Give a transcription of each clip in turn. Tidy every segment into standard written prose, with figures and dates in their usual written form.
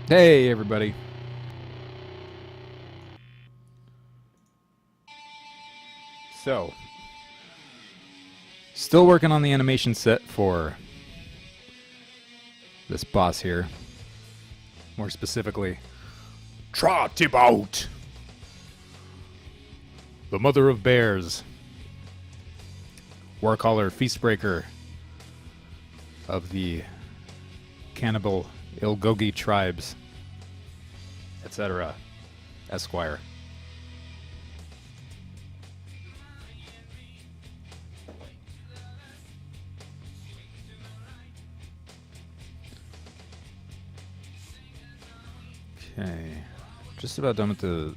Hey, everybody. So, still working on the animation set for this boss here. More specifically, Trot him out! The mother of bears. Warcaller, Feastbreaker of the cannibal Ilgogi tribes, etc. Esquire. Okay, just about done with the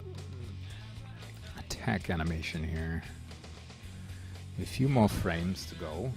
attack animation here. A few more frames to go.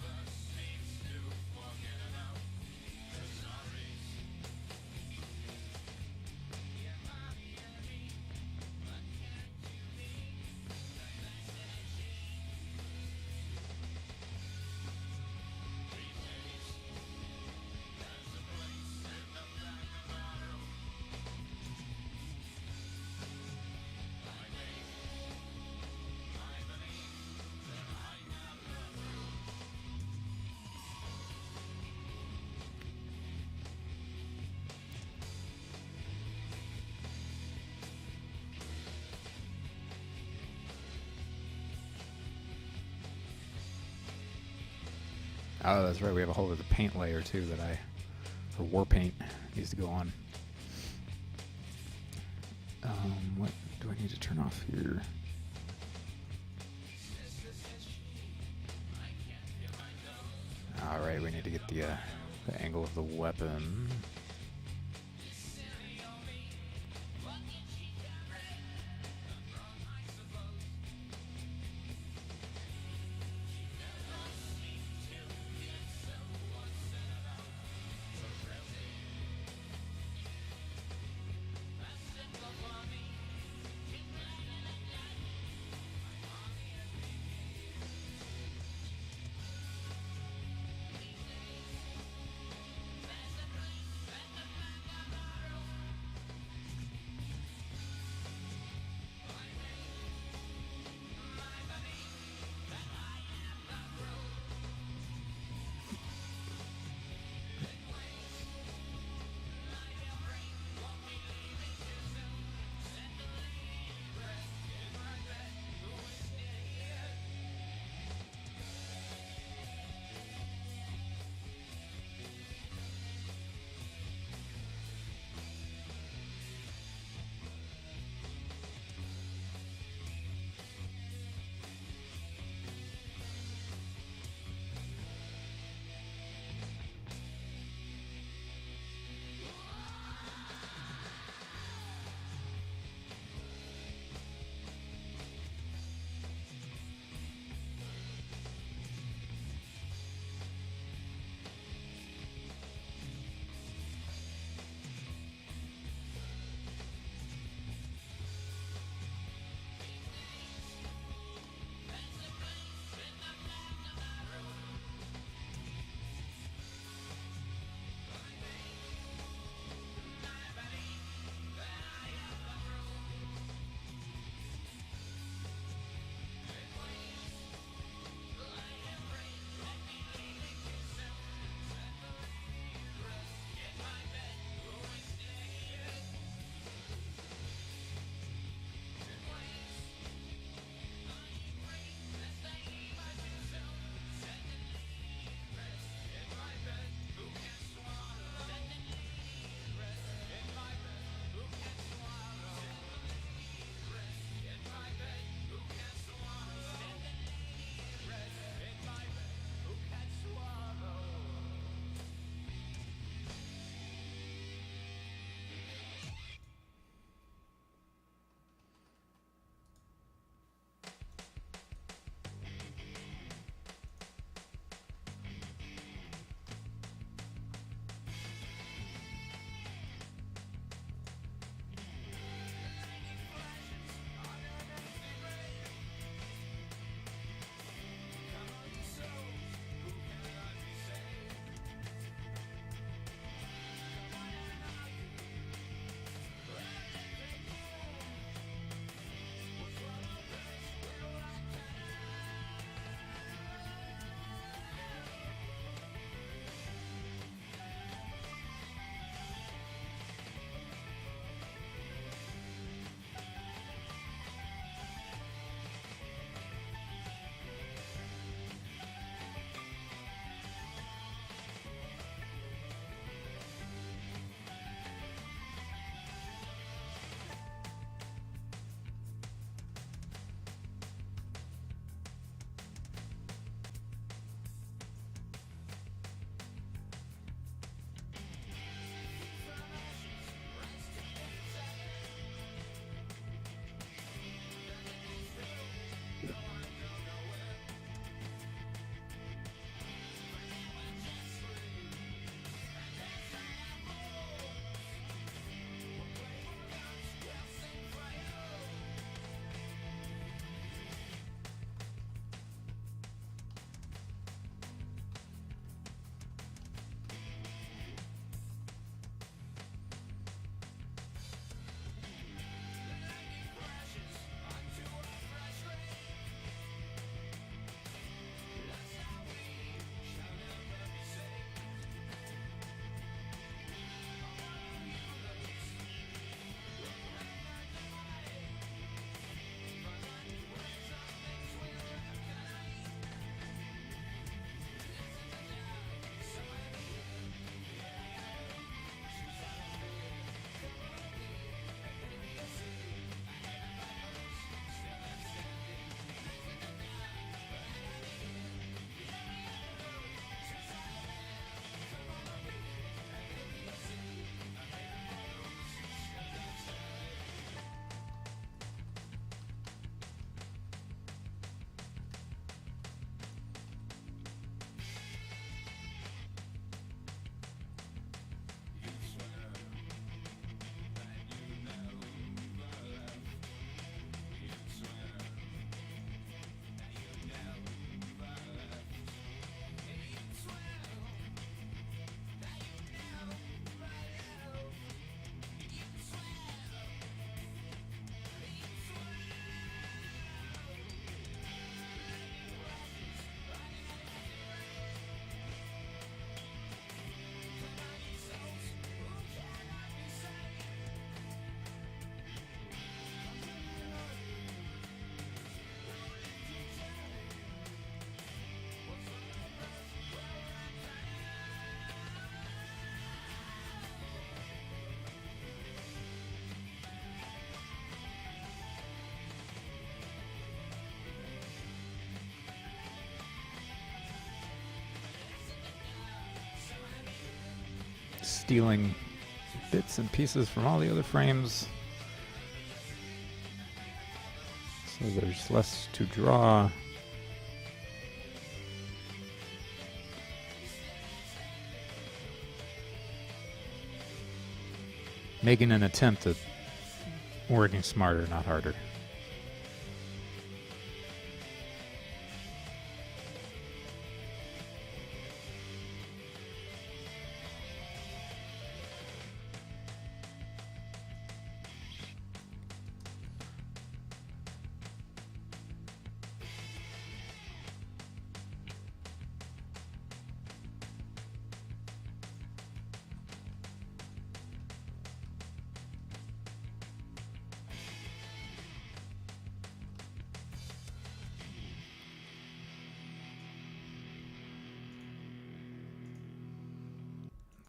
Oh, that's right. We have a whole other paint layer too that for war paint needs to go on. What do I need to turn off here? All right, we need to get the angle of the weapon. stealing bits and pieces from all the other frames. So there's less to draw. Making an attempt at working smarter, not harder.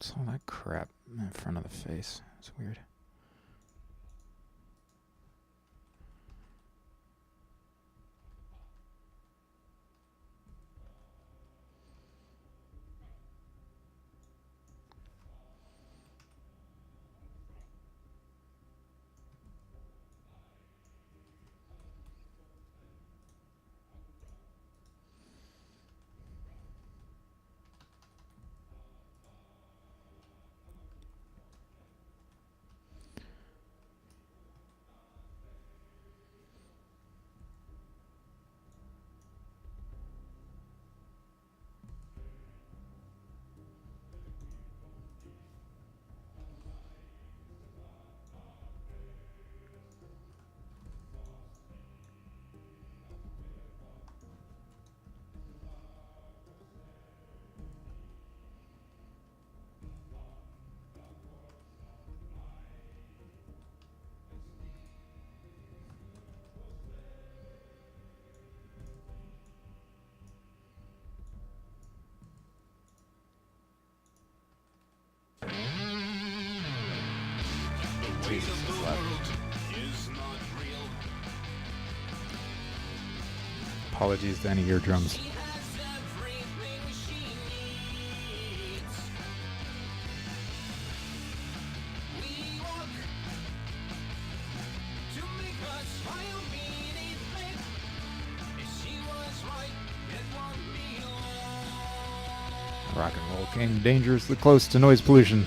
What's all that crap in front of the face? It's weird. Jesus, that's loud. Apologies to any eardrums. Rock and roll came dangerously close to noise pollution.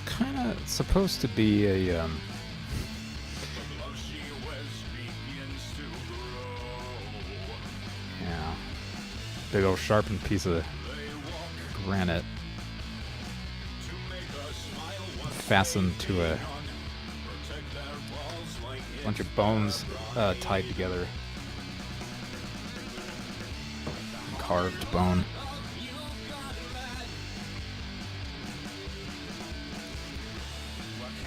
Kind of supposed to be a yeah, big old sharpened piece of granite fastened to a bunch of bones tied together. Carved bone.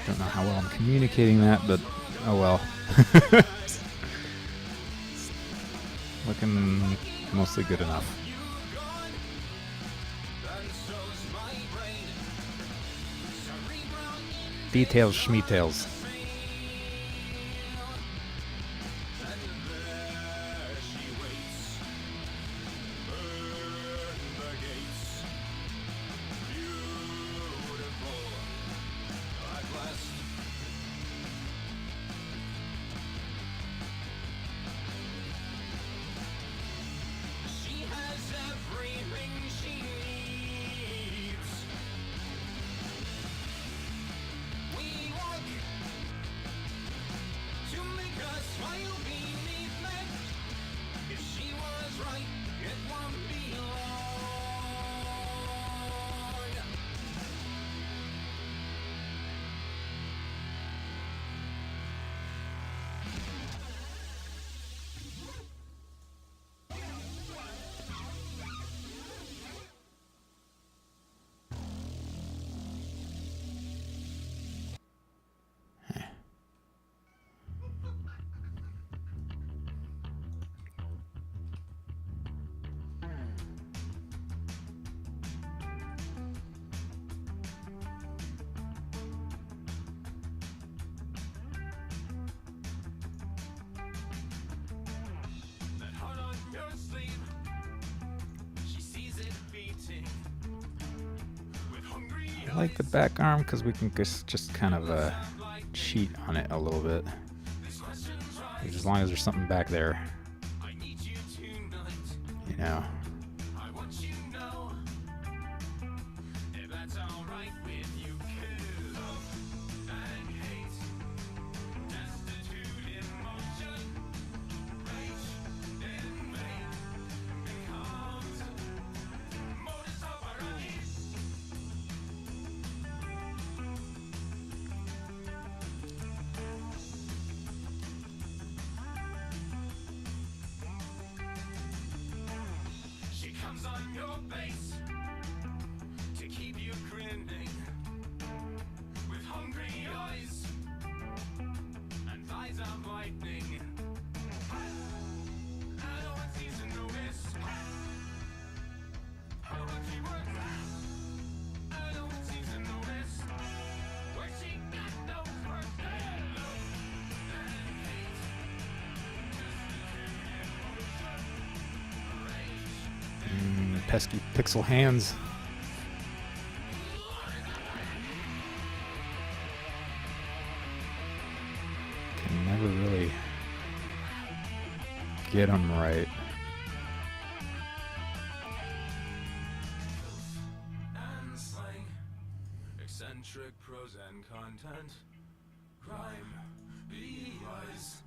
Don't know how well I'm communicating that, but oh well. Looking mostly good enough. Details, schmeetails. I like the back arm because we can just kind of cheat on it a little bit. As long as there's something back there, you know. On your base to keep you grinning with hungry eyes and eyes of lightning. I know it's easy to notice how much she works. I know it's easy to notice where she got no birthday. Pesky pixel hands. Can never really get them right. And slang, eccentric prose and content, crime, be wise,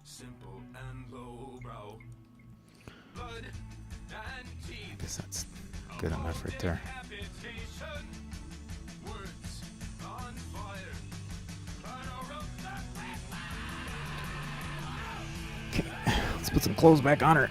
simple and lowbrow, blood and teeth. I guess that's good enough right there. Words on fire. Okay, let's put some clothes back on her.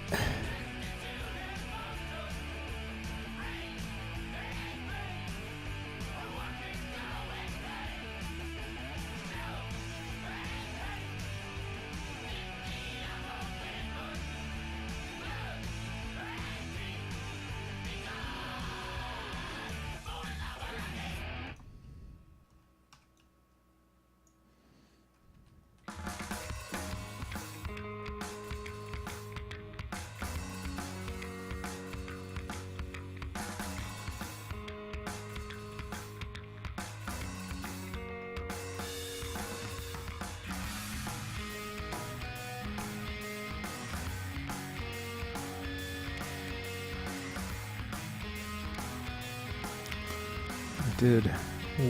Did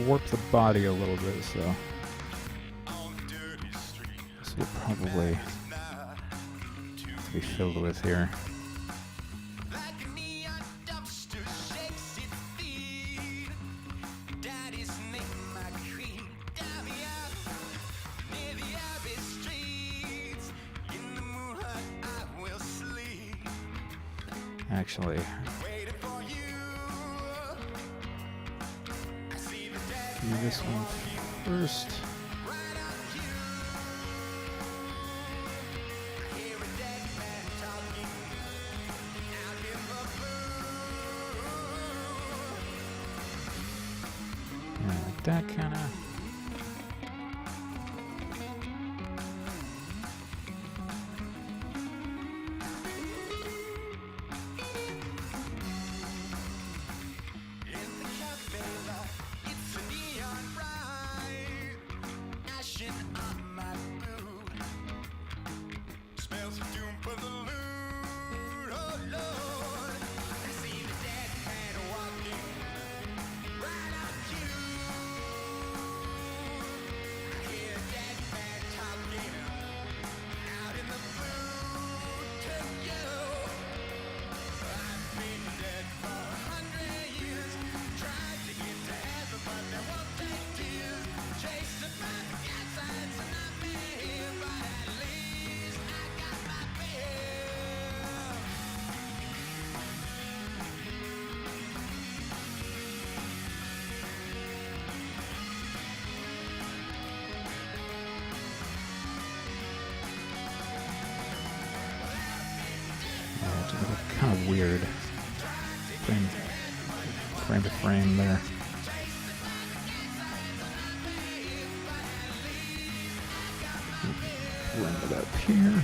warp the body a little bit, so this will probably have to be filled with here. Daddy's name, my cream, Davia, Navia, be straight. Actually, Waiting for you. I see the dead do this one first. right on cue. I hear a dead man talking out in the blue. Yeah, like that kind of. In the cafe light, it's a neon bright, ashing on my mood. Smells of doom for the loot, oh Lord. I see the dead man walking right on cue. I hear a dead man talking out in the blue to you. I've been dead for 100 years. Tried to get to heaven, but there won't take tears. Chasing by the gadsights and I've been here, but at least I got my fill. It's a little kind of weird. Frame to frame there. Blend it up here.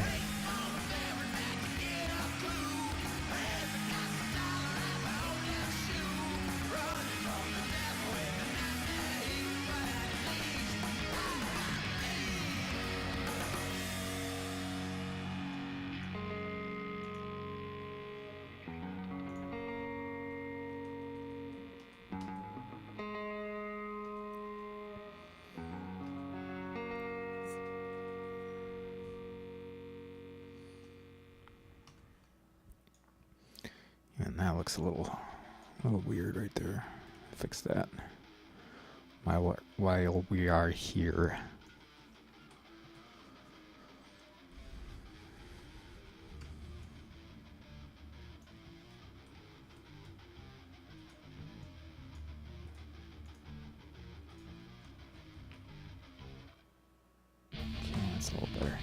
And that looks a little weird right there. Fix that. While we are here. Okay, that's a little better.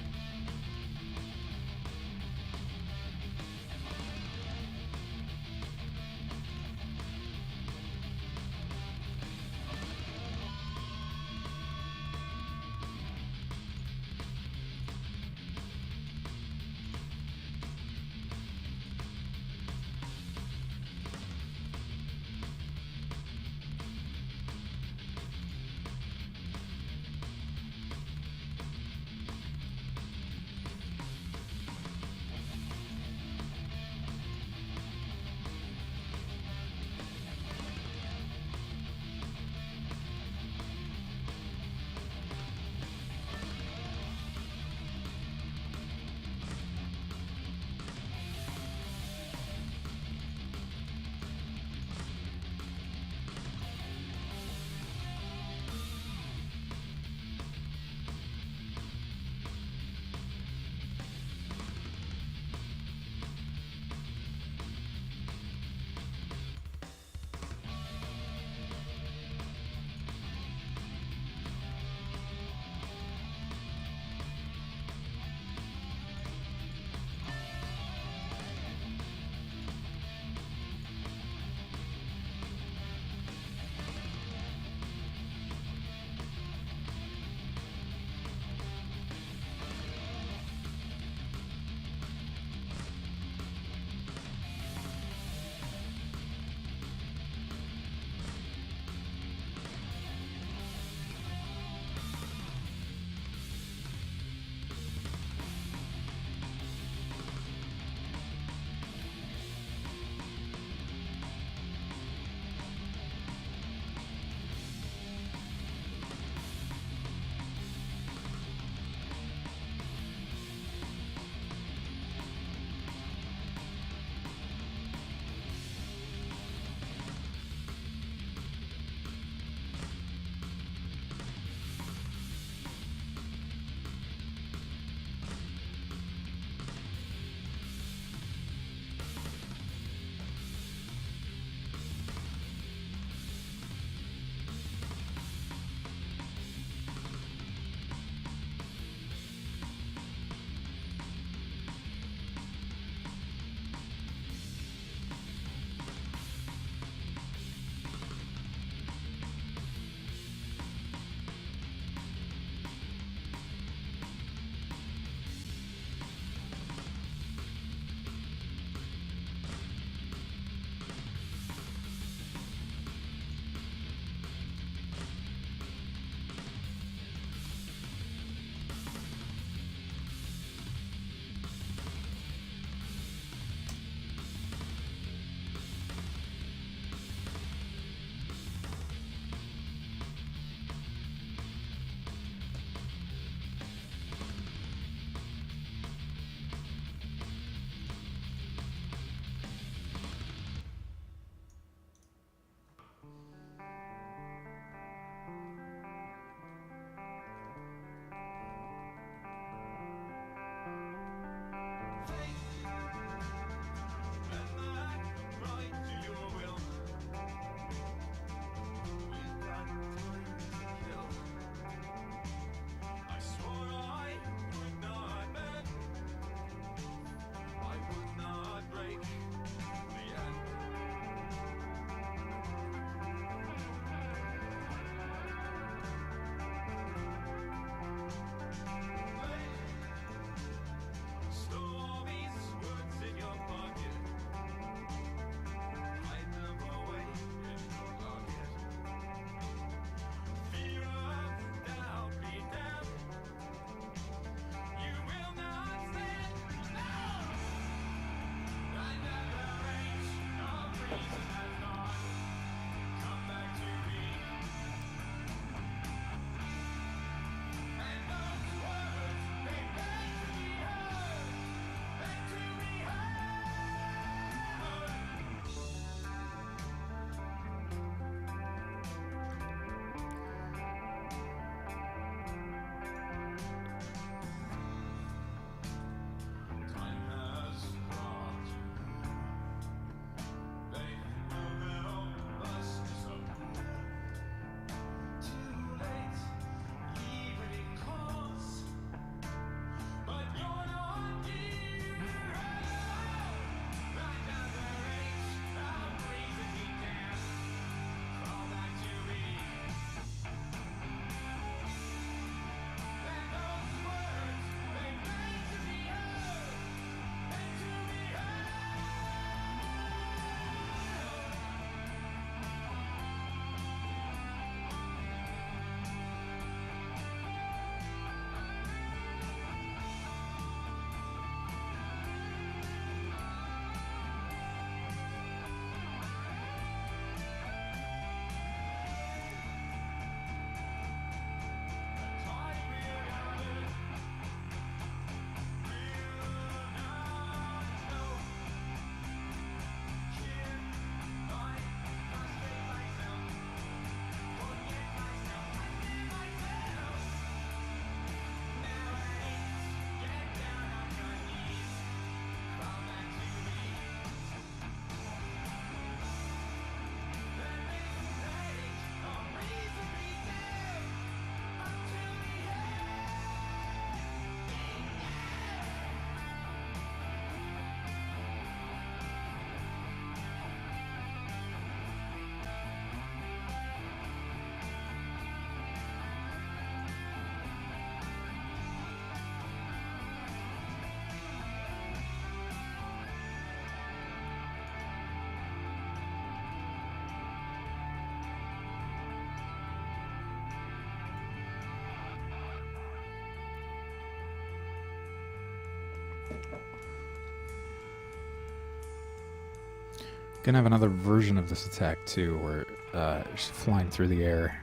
Gonna have another version of this attack too, where she's flying through the air,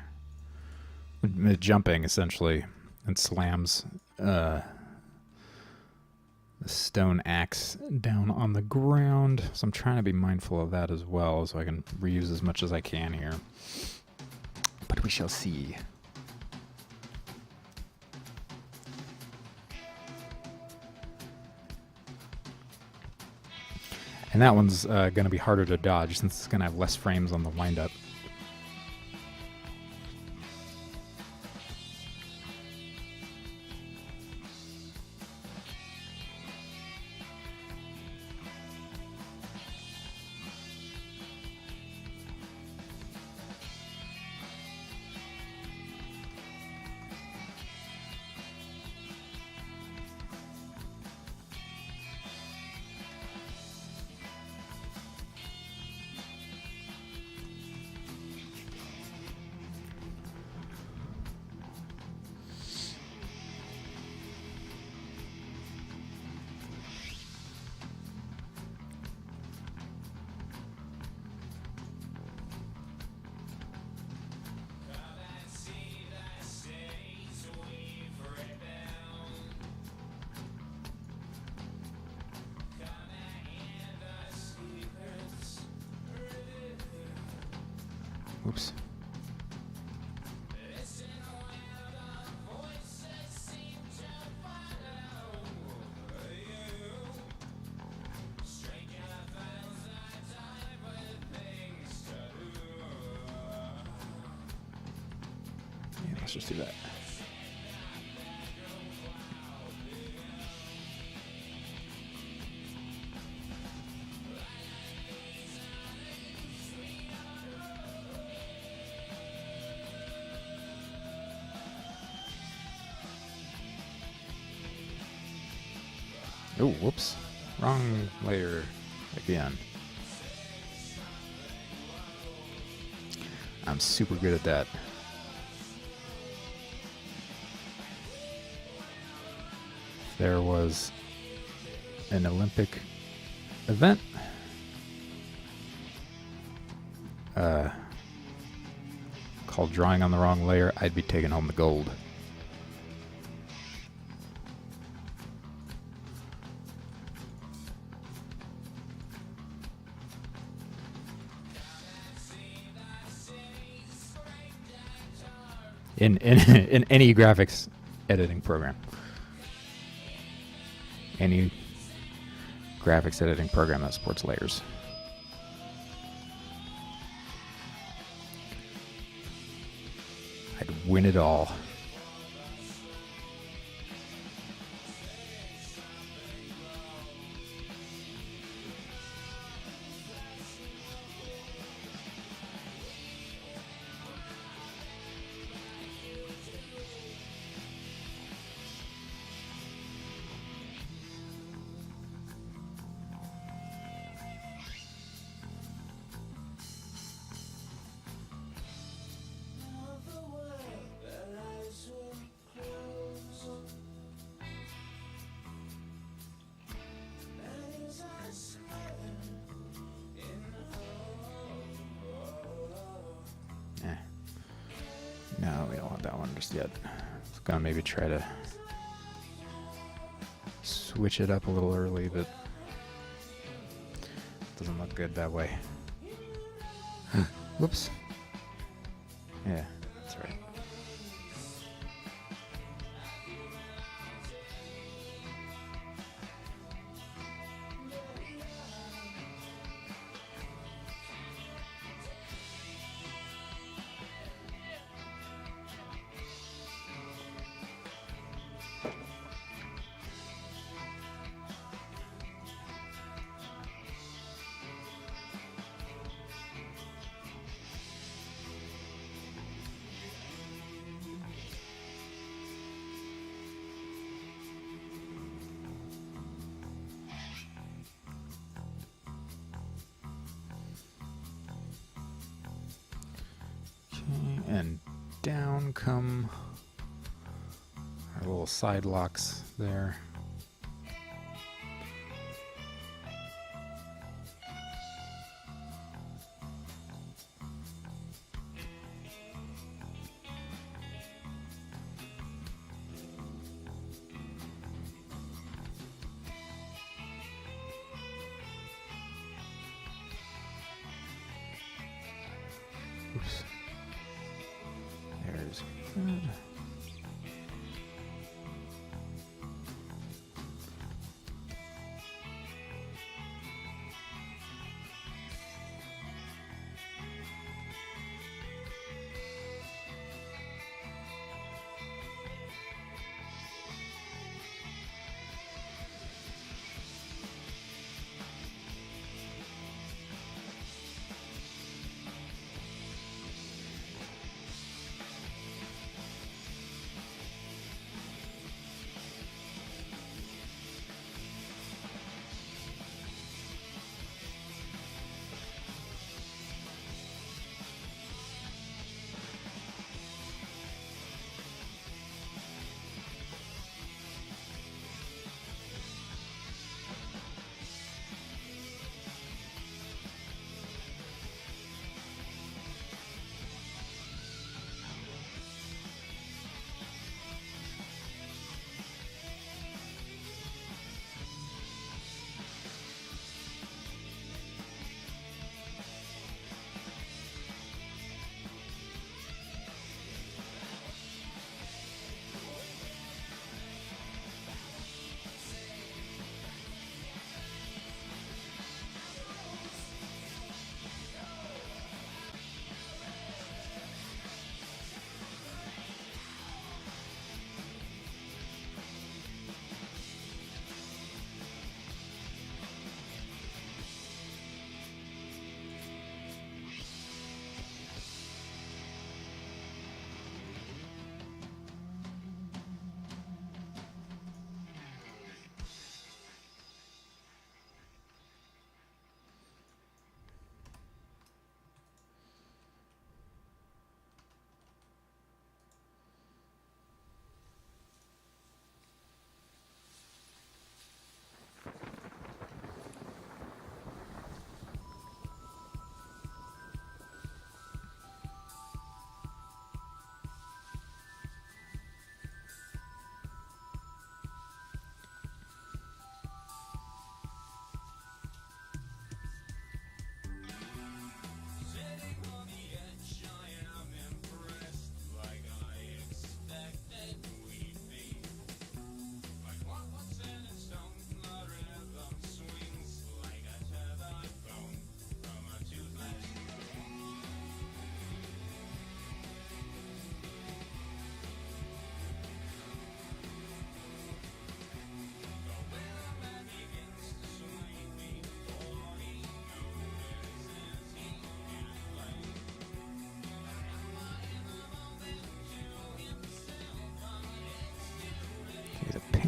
jumping essentially, and slams the stone axe down on the ground. So I'm trying to be mindful of that as well, so I can reuse as much as I can here. But we shall see. And that one's going to be harder to dodge since it's going to have less frames on the windup. Oops. Yeah, let's just do that. Oh, whoops. Wrong layer again. I'm super good at that. There was an Olympic event. Called Drawing on the Wrong Layer, I'd be taking home the gold. In any graphics editing program. Any graphics editing program that supports layers. I'd win it all. No, we don't want that one just yet. It's gonna maybe try to switch it up a little early, but it doesn't look good that way. Whoops. Yeah, that's right. And down come our little side locks there. Oops. There's good.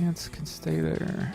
pants can stay there.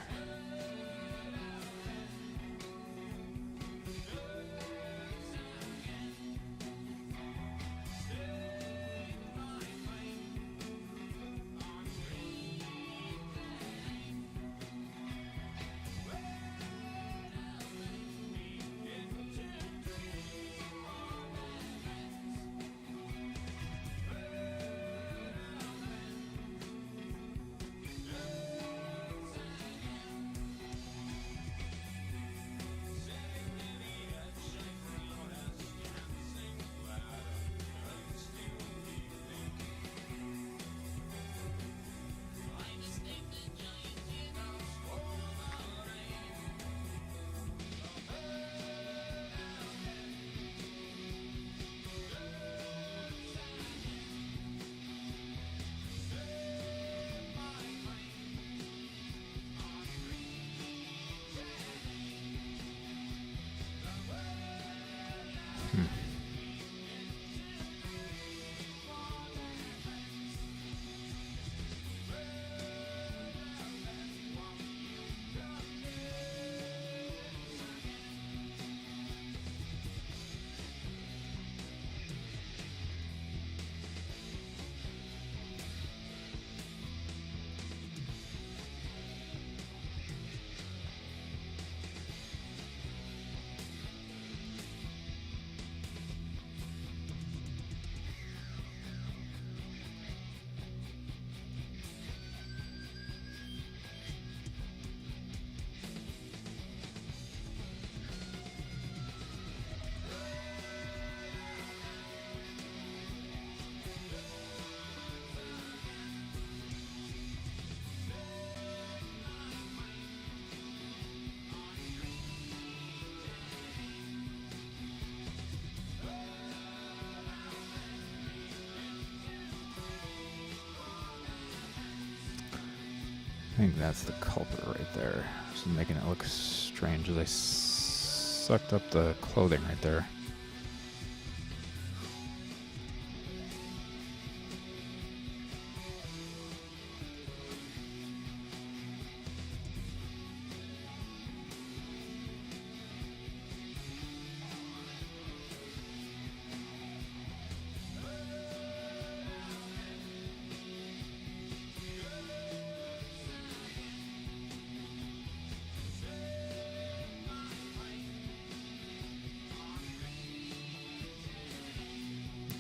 I think that's the culprit right there. Just making it look strange as I sucked up the clothing right there.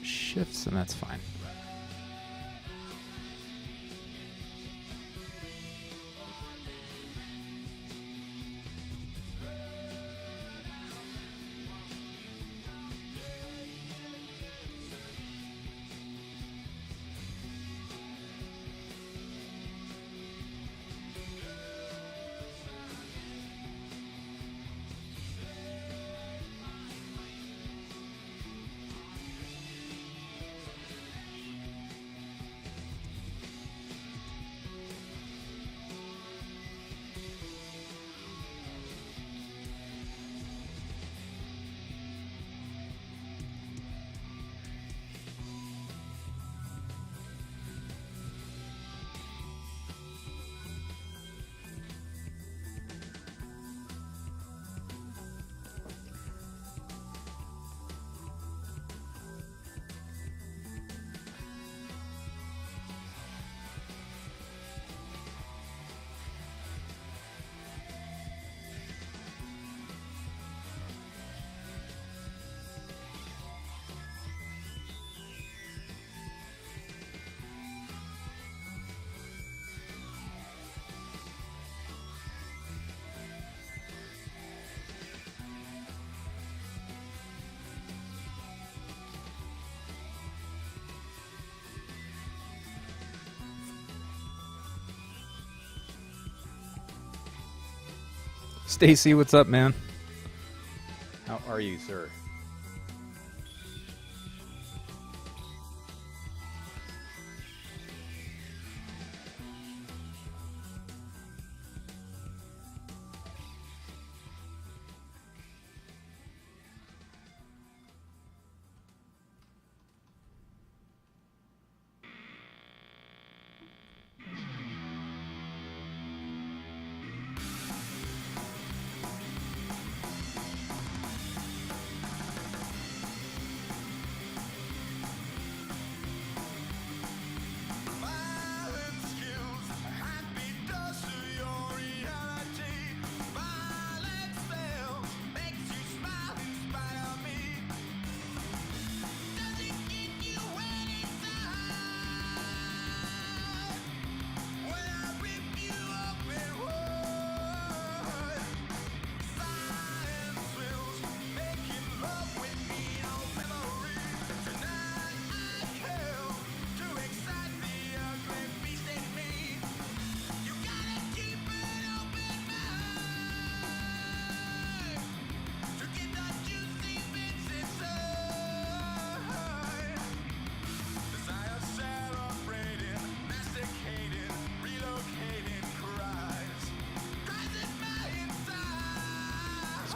Shifts, and that's fine. Stacy, what's up, man? How are you, sir?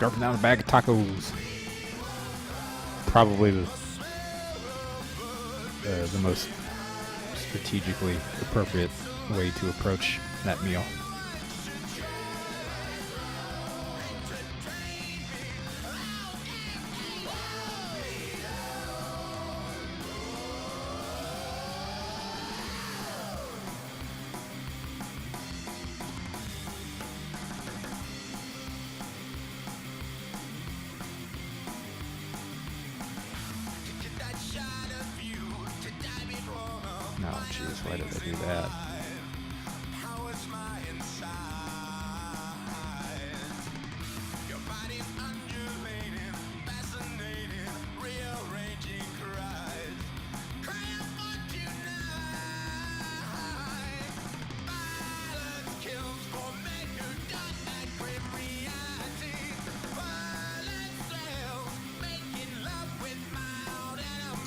Scarfing down a bag of tacos. Probably the most strategically appropriate way to approach that meal. No, jeez, why did I do that?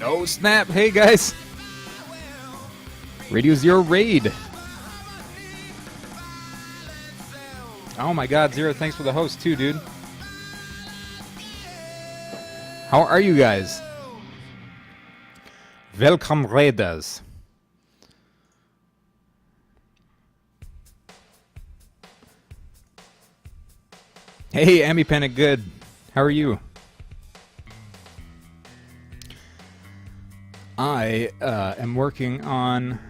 Oh, snap. Hey, guys. Radio Zero Raid. Oh, my God. Zero, thanks for the host, too, dude. How are you guys? Welcome, Raiders. Hey, Amy Panic, good. How are you? I am working on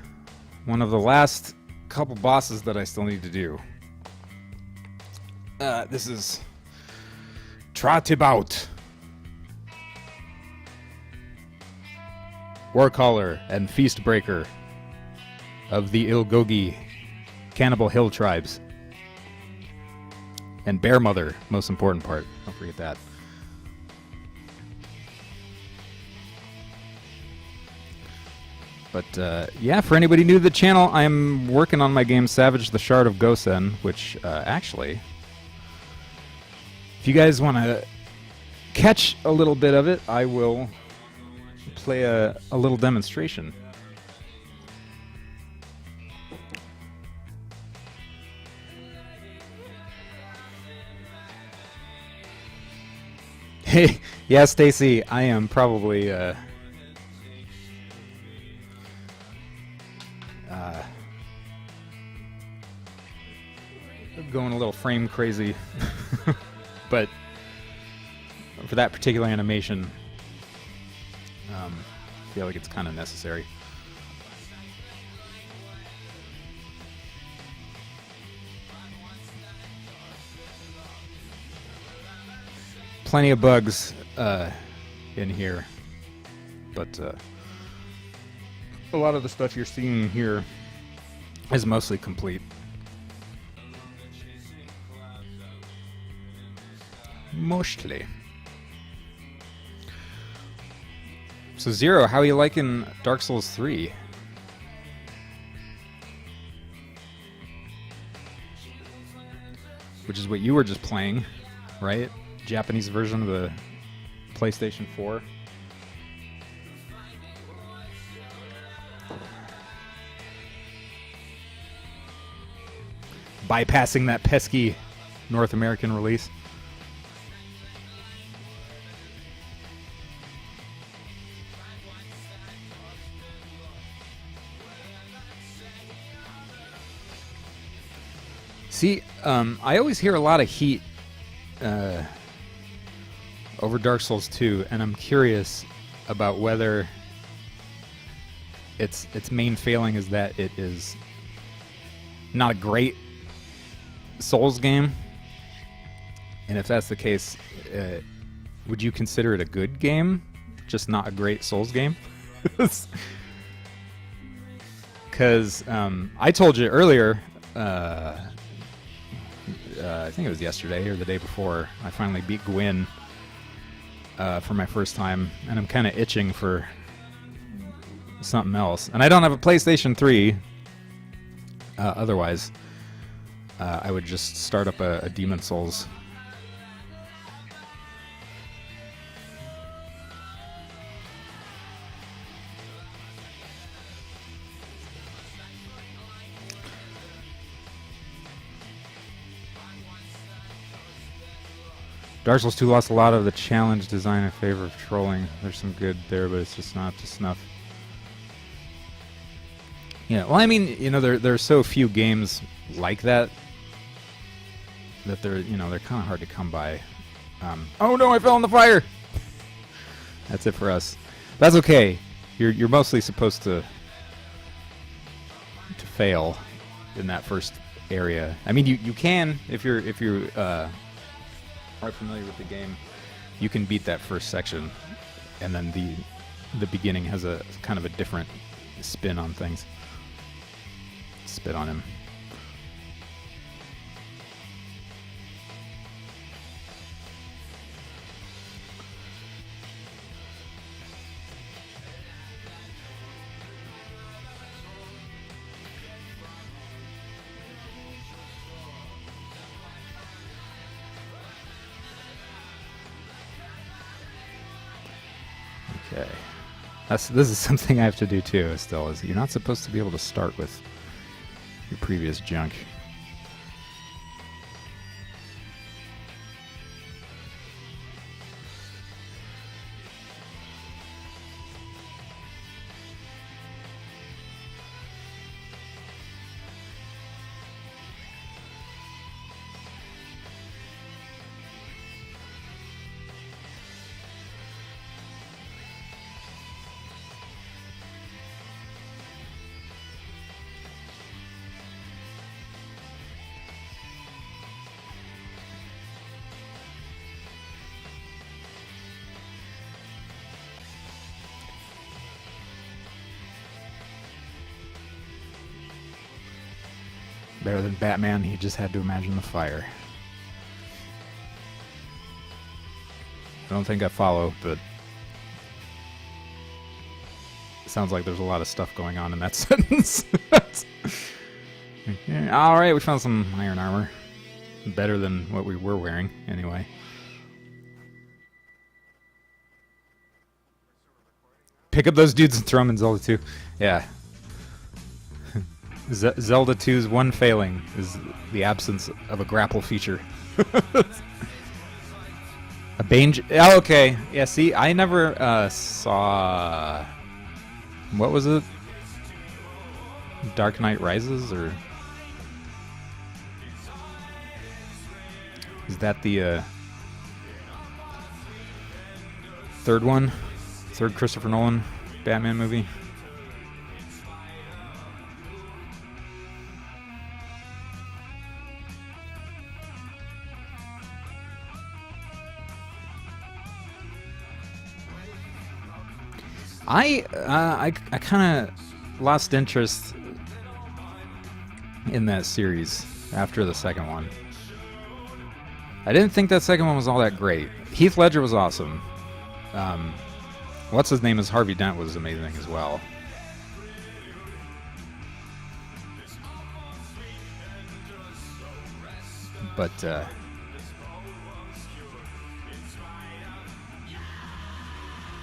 one of the last couple bosses that I still need to do. This is Tratibout, Warcaller and Feastbreaker of the Ilgogi Cannibal Hill tribes. And Bear Mother, most important part. Don't forget that. But yeah, for anybody new to the channel, I'm working on my game Savage the Shard of Gosen, which actually, if you guys want to catch a little bit of it, I will play a little demonstration. Hey, yeah, Stacy, I am probably going a little frame crazy, but for that particular animation, I feel like it's kind of necessary. Plenty of bugs in here, but a lot of the stuff you're seeing here is mostly complete. Mostly. So Zero, how are you liking Dark Souls 3? Which is what you were just playing, right? Japanese version of the PlayStation 4. Bypassing that pesky North American release. See, I always hear a lot of heat over Dark Souls 2, and I'm curious about whether its main failing is that it is not a great Souls game, and if that's the case, would you consider it a good game, just not a great Souls game? Because I told you earlier, I think it was yesterday or the day before, I finally beat Gwyn for my first time, and I'm kind of itching for something else. And I don't have a PlayStation 3. Otherwise, I would just start up a Demon Souls. Dark Souls 2 lost a lot of the challenge design in favor of trolling. There's some good there, but it's just not just enough. Yeah, well, I mean, you know, there are so few games like that that they're kind of hard to come by. Oh no, I fell in the fire. That's it for us. That's okay. You're mostly supposed to fail in that first area. I mean, you can if you are familiar with the game, you can beat that first section, and then the beginning has a kind of a different spin on things. Spit on him. Okay. This is something I have to do too, still, is you're not supposed to be able to start with your previous junk. Better than Batman, he just had to imagine the fire. I don't think I follow, but it sounds like there's a lot of stuff going on in that sentence. Yeah, alright, we found some iron armor. Better than what we were wearing, anyway. Pick up those dudes and throw them in Zelda 2. Yeah. Zelda 2's one failing is the absence of a grapple feature. A Bane... Oh, okay. Yeah, see, I never saw... What was it? Dark Knight Rises, or... Is that the third one? Third Christopher Nolan Batman movie? I kind of lost interest in that series after the second one. I didn't think that second one was all that great. Heath Ledger was awesome. What's his name as Harvey Dent was amazing as well. But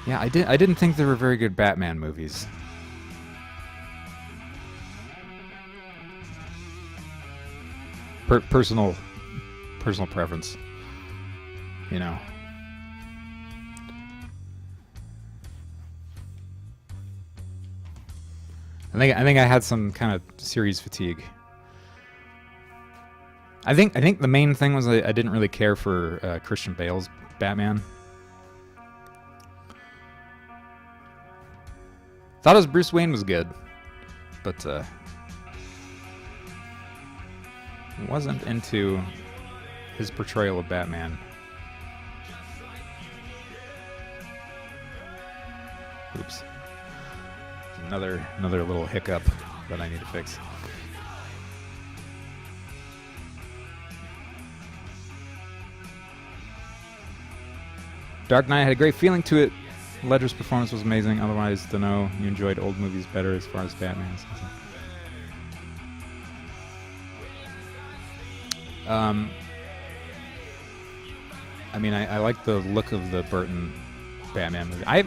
yeah, I didn't think they were very good Batman movies. Personal preference, you know. I think I had some kind of series fatigue. I think the main thing was I didn't really care for Christian Bale's Batman. Thought his Bruce Wayne was good, but wasn't into his portrayal of Batman. Oops. Another little hiccup that I need to fix. Dark Knight had a great feeling to it. Ledger's performance was amazing. Otherwise, don't know. You enjoyed old movies better as far as Batman is concerned. I mean, I like the look of the Burton Batman movie. I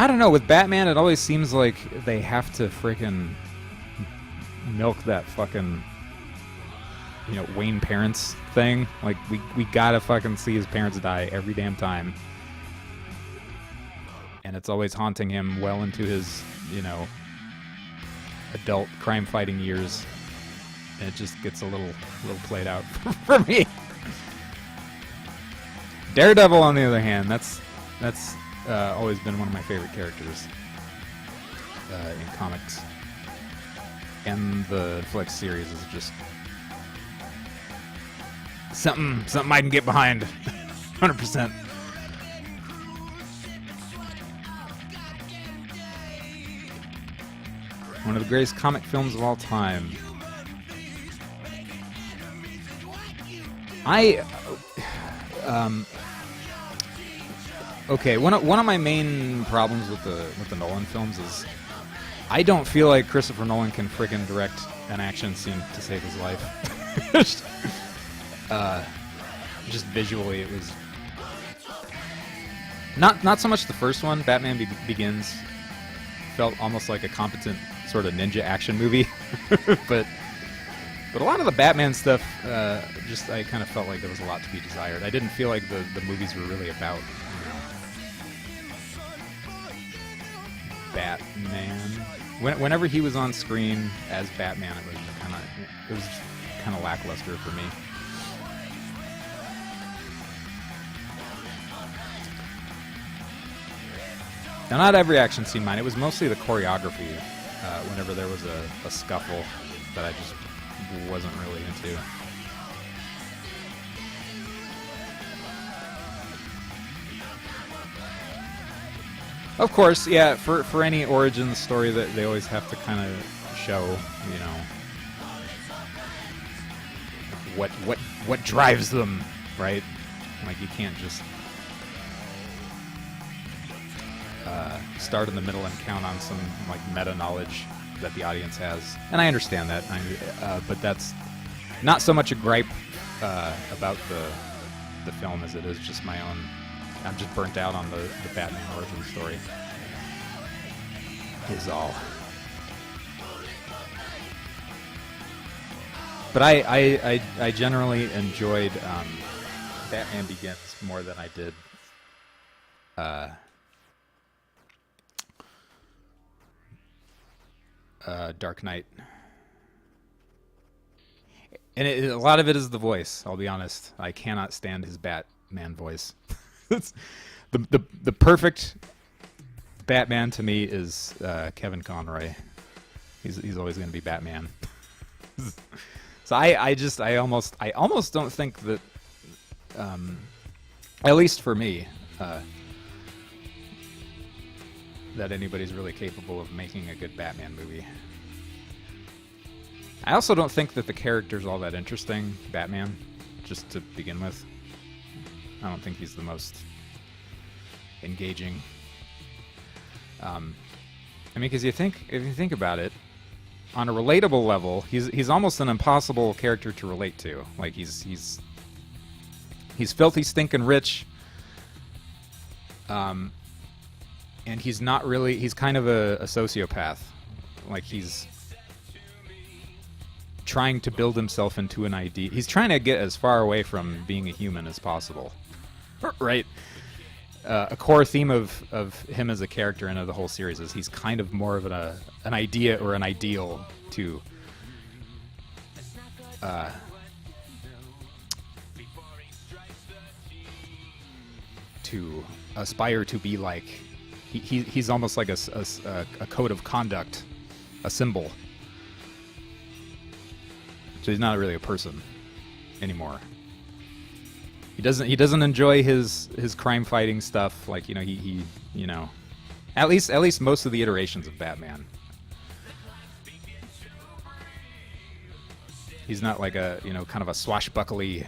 don't know. With Batman, it always seems like they have to freaking milk that fucking Wayne parents thing. Like we gotta fucking see his parents die every damn time, and it's always haunting him well into his adult crime fighting years, and it just gets a little played out for me. Daredevil, on the other hand, that's always been one of my favorite characters in comics, and the Netflix series is just something I can get behind, 100%. One of the greatest comic films of all time. Okay, one of my main problems with the Nolan films is I don't feel like Christopher Nolan can friggin' direct an action scene to save his life. Just visually, it was not so much the first one. Batman Begins felt almost like a competent sort of ninja action movie, but a lot of the Batman stuff, I kind of felt like there was a lot to be desired. I didn't feel like the movies were really about Batman. Whenever he was on screen as Batman, it was kind of lackluster for me. Now, not every action scene, mine. It was mostly the choreography. Whenever there was a scuffle that I just wasn't really into. Of course, yeah. For any origin story, that they always have to kind of show, what drives them, right? Like you can't just start in the middle and count on some like meta knowledge that the audience has, and I understand that. But that's not so much a gripe about the film as it is just my own. I'm just burnt out on the Batman origin story. Is all. But I generally enjoyed Batman Begins more than I did Dark Knight. And a lot of it is the voice, I'll be honest. I cannot stand his Batman voice. It's the perfect Batman to me is Kevin Conroy. He's always going to be Batman. So I almost don't think that, at least for me, that anybody's really capable of making a good Batman movie. I also don't think that the character's all that interesting, Batman, just to begin with. I don't think he's the most engaging. I mean, because if you think about it, on a relatable level, he's almost an impossible character to relate to. Like he's filthy, stinking rich, and he's not really. He's kind of a sociopath. Like he's trying to build himself into an idea. He's trying to get as far away from being a human as possible. Right? A core theme of him as a character and of the whole series is he's kind of more of an idea or an ideal to aspire to be like. He's almost like a code of conduct, a symbol. So he's not really a person anymore. He doesn't enjoy his crime fighting stuff. Like he at least most of the iterations of Batman. He's not like a kind of a swashbuckly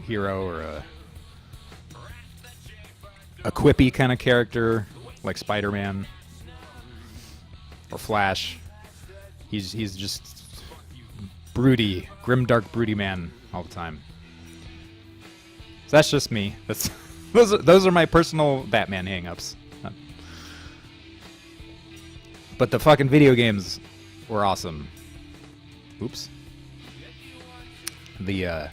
hero or a quippy kind of character like Spider-Man or Flash. He's just broody, grimdark, broody man all the time. So that's just me. Those are my personal Batman hang-ups. But the fucking video games were awesome. Oops. The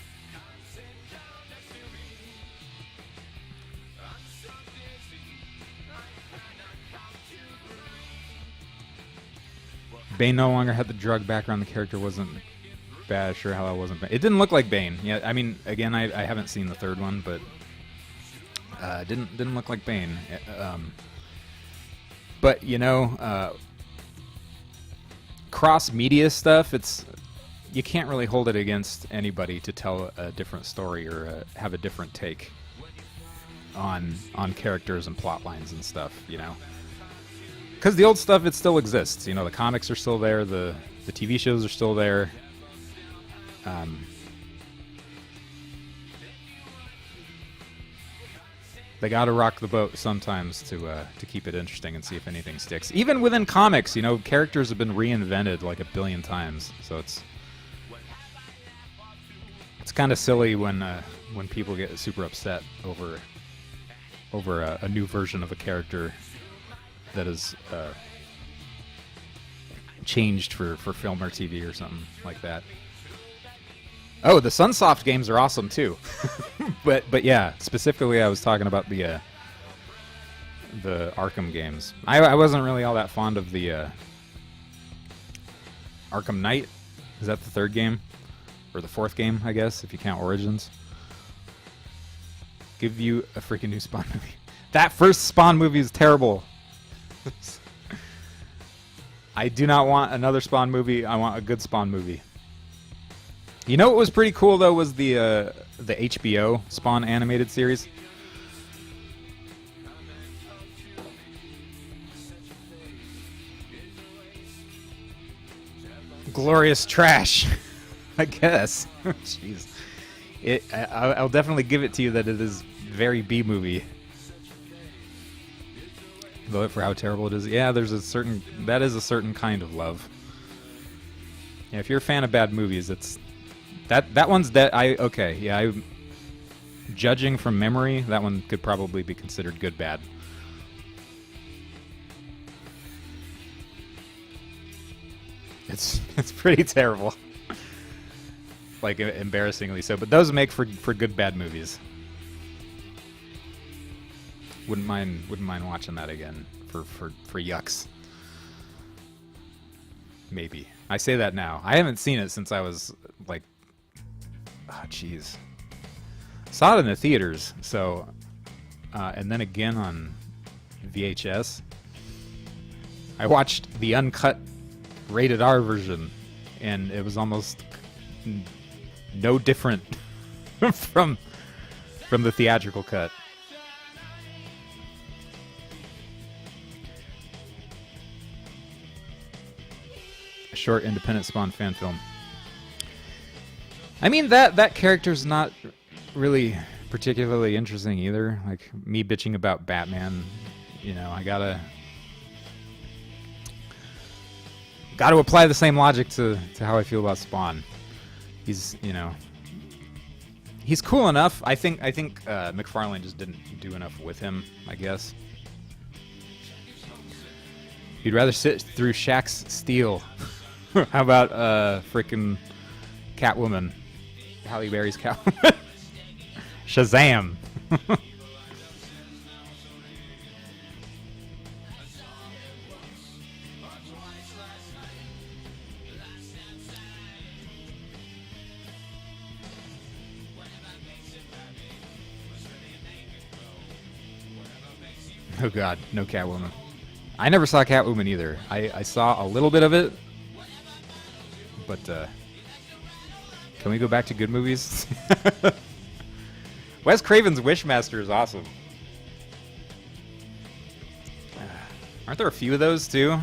Bane no longer had the drug background. The character wasn't bad. Sure, how I wasn't bad. It didn't look like Bane. Yeah, I mean, again, I haven't seen the third one, but didn't look like Bane. But you know, cross media stuff. You can't really hold it against anybody to tell a different story or have a different take on characters and plot lines and stuff. You know. Because the old stuff, it still exists. You know, the comics are still there. The TV shows are still there. They got to rock the boat sometimes to keep it interesting and see if anything sticks. Even within comics, you know, characters have been reinvented like a billion times. So it's kind of silly when people get super upset over a new version of a character that is changed for film or TV or something like that. Oh, the Sunsoft games are awesome too. but yeah, specifically I was talking about the Arkham games. I wasn't really all that fond of the Arkham Knight. Is that the third game? Or the fourth game, I guess, if you count Origins. Give you a freaking new Spawn movie. That first Spawn movie is terrible. I do not want another Spawn movie. I want a good Spawn movie. You know what was pretty cool though was the HBO Spawn animated series. Glorious trash, I guess. Jeez, I'll definitely give it to you that it is very B movie. Though for how terrible it is, yeah, that is a certain kind of love. Yeah, if you're a fan of bad movies, that one's okay. Yeah, judging from memory, that one could probably be considered good bad. It's pretty terrible. Like embarrassingly so, but those make for good bad movies. Wouldn't mind watching that again for yucks. Maybe. I say that now. I haven't seen it since I was like, oh jeez. Saw it in the theaters, so and then again on VHS. I watched the uncut rated R version, and it was almost no different from the theatrical cut. A short independent Spawn fan film. I mean, that character's not really particularly interesting either. Like me bitching about Batman, you know, I gotta apply the same logic to how I feel about Spawn. He's, you know, he's cool enough. I think McFarlane just didn't do enough with him, I guess. You'd rather sit through Shaq's steel. How about frickin' Catwoman? Halle Berry's Catwoman. Shazam. Oh god, no Catwoman. I never saw Catwoman either. I saw a little bit of it, but can we go back to good movies? Wes Craven's Wishmaster is awesome. Aren't there a few of those too?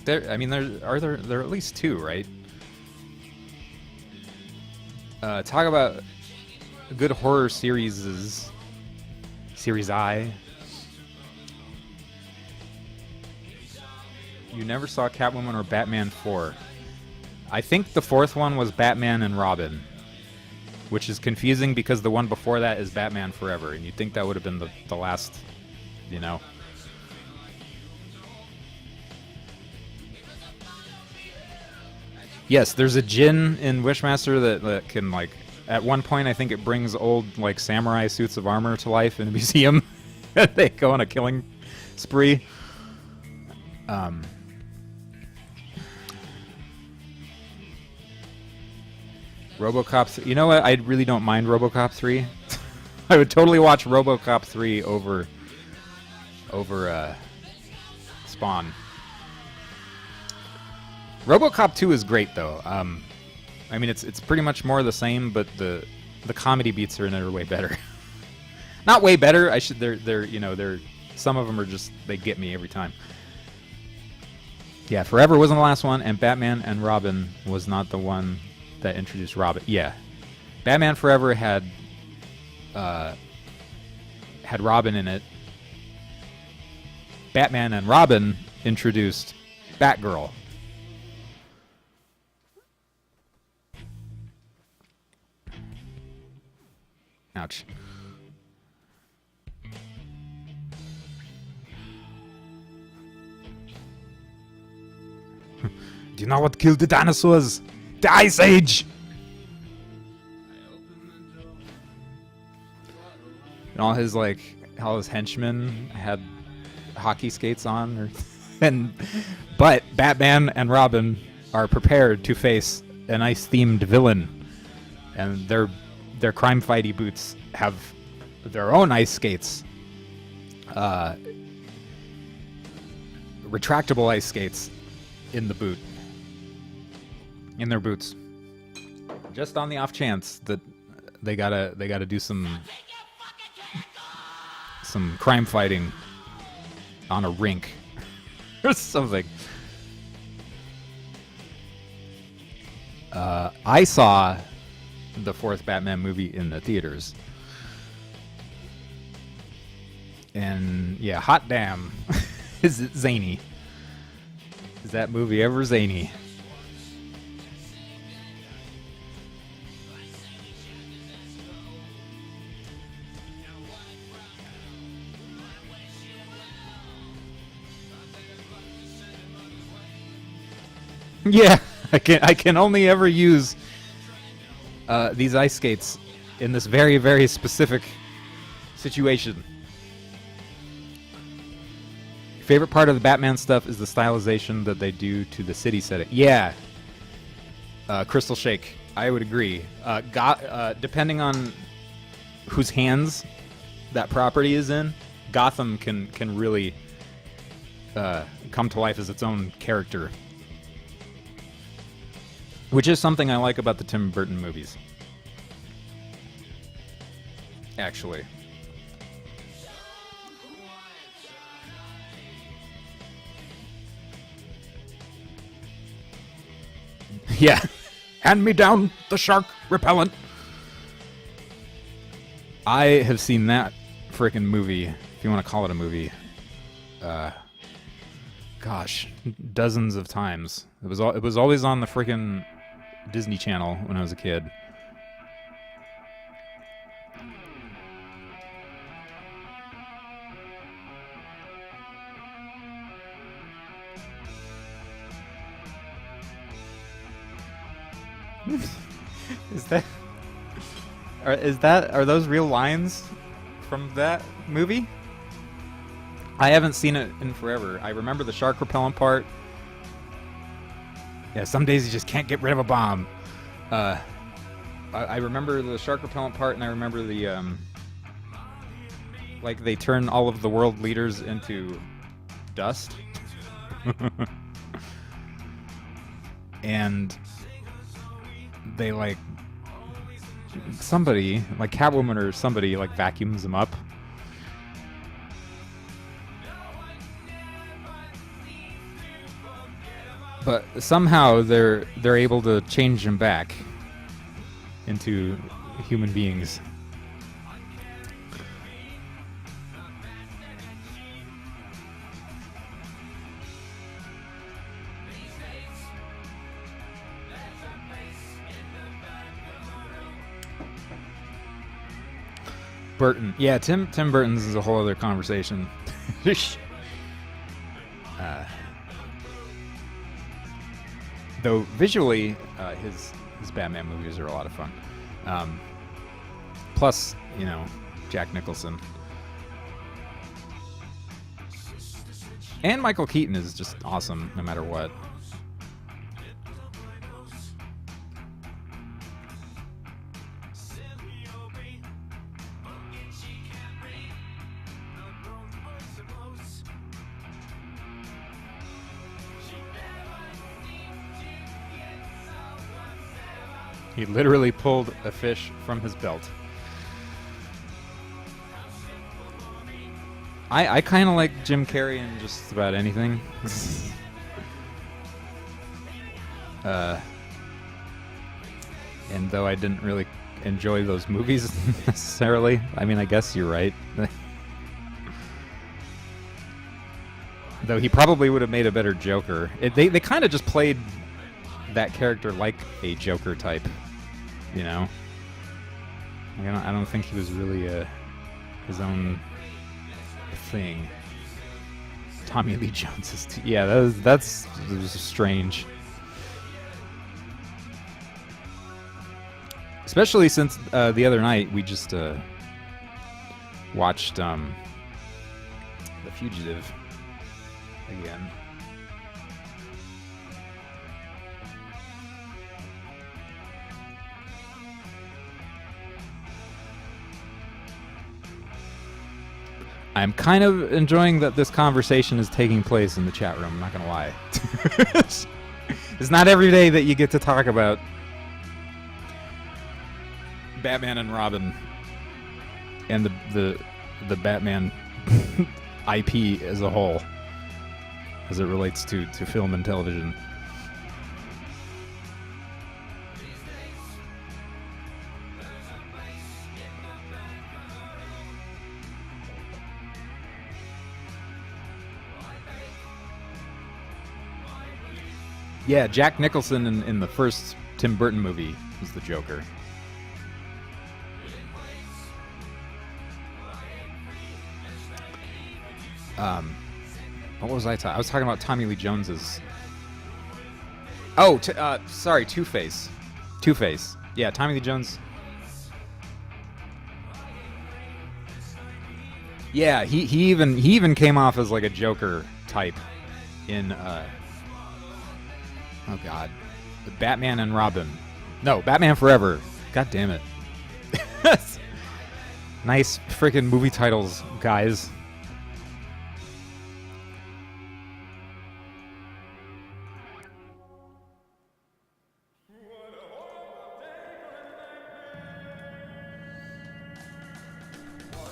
There are at least two, right? Talk about good horror series. Series I. You never saw Catwoman or Batman 4. I think the fourth one was Batman and Robin. which is confusing because the one before that is Batman Forever, and you'd think that would have been the last, you know. Yes, there's a djinn in Wishmaster that can, like, at one point I think it brings old, like, samurai suits of armor to life in a museum. They go on a killing spree. RoboCop 3. You know what? I really don't mind RoboCop 3. I would totally watch RoboCop 3 over Spawn. RoboCop 2 is great though. I mean, it's pretty much more of the same, but the comedy beats are in it are way better. Not way better. They're you know, they're, some of them are just, they get me every time. Yeah, Forever wasn't the last one, and Batman and Robin was not the one that introduced Robin. Yeah, Batman Forever had Robin in it. Batman and Robin introduced Batgirl. Ouch. Do you know what killed the dinosaurs? The Ice Age! And all his, like, all his henchmen had hockey skates on, but Batman and Robin are prepared to face an ice-themed villain, and their crime-fighty boots have their own ice skates, retractable ice skates in the boot, in their boots, just on the off chance that they gotta do some crime fighting on a rink or something. I saw the fourth Batman movie in the theaters, and yeah, hot damn, is it zany? Is that movie ever zany? Yeah, I can only ever use these ice skates in this very, very specific situation. Favorite part of the Batman stuff is the stylization that they do to the city setting. Yeah, Crystal Shake. I would agree. Depending on whose hands that property is in, Gotham can really come to life as its own character. Which is something I like about the Tim Burton movies. Actually. Yeah. Hand me down the shark repellent. I have seen that freaking movie, if you want to call it a movie, gosh, dozens of times. It was always on the freaking Disney Channel when I was a kid. Are those real lines from that movie? I haven't seen it in forever. I remember the shark repellent part. Yeah, some days you just can't get rid of a bomb. I remember the shark repellent part, and I remember the like they turn all of the world leaders into dust. And they, like, somebody, like Catwoman or somebody, like vacuums them up. But somehow they're able to change them back into human beings. Burton. Yeah, Tim Burton's is a whole other conversation. Though visually, his Batman movies are a lot of fun. Plus, you know, Jack Nicholson. And Michael Keaton is just awesome no matter what. He literally pulled a fish from his belt. I kind of like Jim Carrey in just about anything. And though I didn't really enjoy those movies necessarily, I mean, I guess you're right. Though he probably would have made a better Joker. They kind of just played that character like a Joker type, you know? I don't think he was really his own thing. Tommy Lee Jones is yeah, that was strange. Especially since the other night we just watched The Fugitive again. I'm kind of enjoying that this conversation is taking place in the chat room, I'm not gonna lie. It's not every day that you get to talk about Batman and Robin and the Batman IP as a whole, as it relates to film and television. Yeah, Jack Nicholson in the first Tim Burton movie was the Joker. What was I talking? I was talking about Tommy Lee Jones's. Oh, sorry, Two-Face. Two-Face. Yeah, Tommy Lee Jones. Yeah, he even came off as like a Joker type in oh god, Batman and Robin. No, Batman Forever. God damn it. Nice freaking movie titles, guys.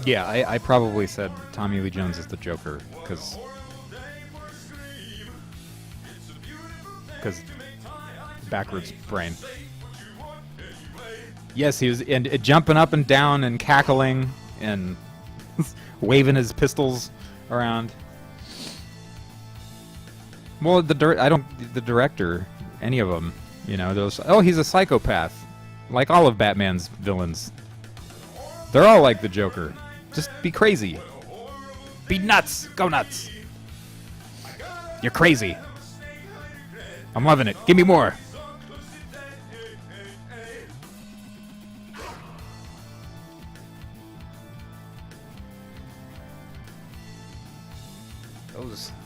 Yeah, I probably said Tommy Lee Jones is the Joker because backwards brain. Yes, he was jumping up and down and cackling and waving his pistols around. Well, the director, any of them, you know, those. Oh, he's a psychopath, like all of Batman's villains. They're all like the Joker. Just be crazy. Be nuts. Go nuts. You're crazy. I'm loving it. Give me more.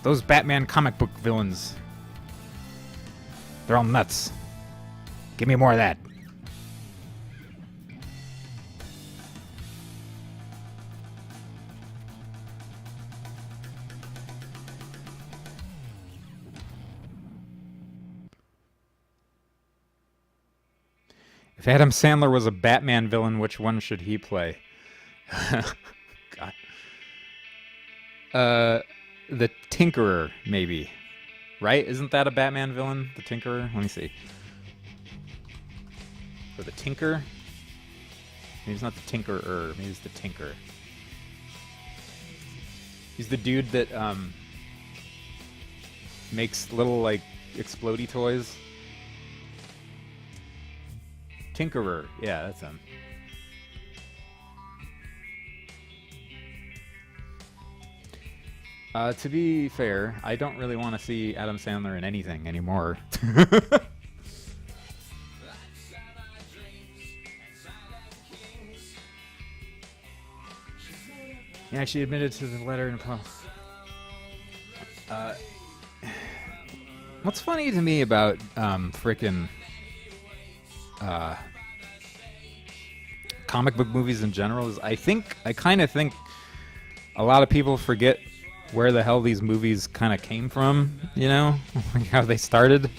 Those Batman comic book villains. They're all nuts. Give me more of that. If Adam Sandler was a Batman villain, which one should he play? God. The Tinkerer, maybe. Right? Isn't that a Batman villain? The Tinkerer? Let me see. Or the Tinker? Maybe it's not the Tinkerer. Maybe it's the Tinker. He's the dude that makes little, like, explodey toys. Tinkerer. Yeah, that's him. To be fair, I don't really want to see Adam Sandler in anything anymore. He actually admitted to the letter in what's funny to me about frickin' comic book movies in general is I kind of think a lot of people forget where the hell these movies kind of came from, you know? Like how they started.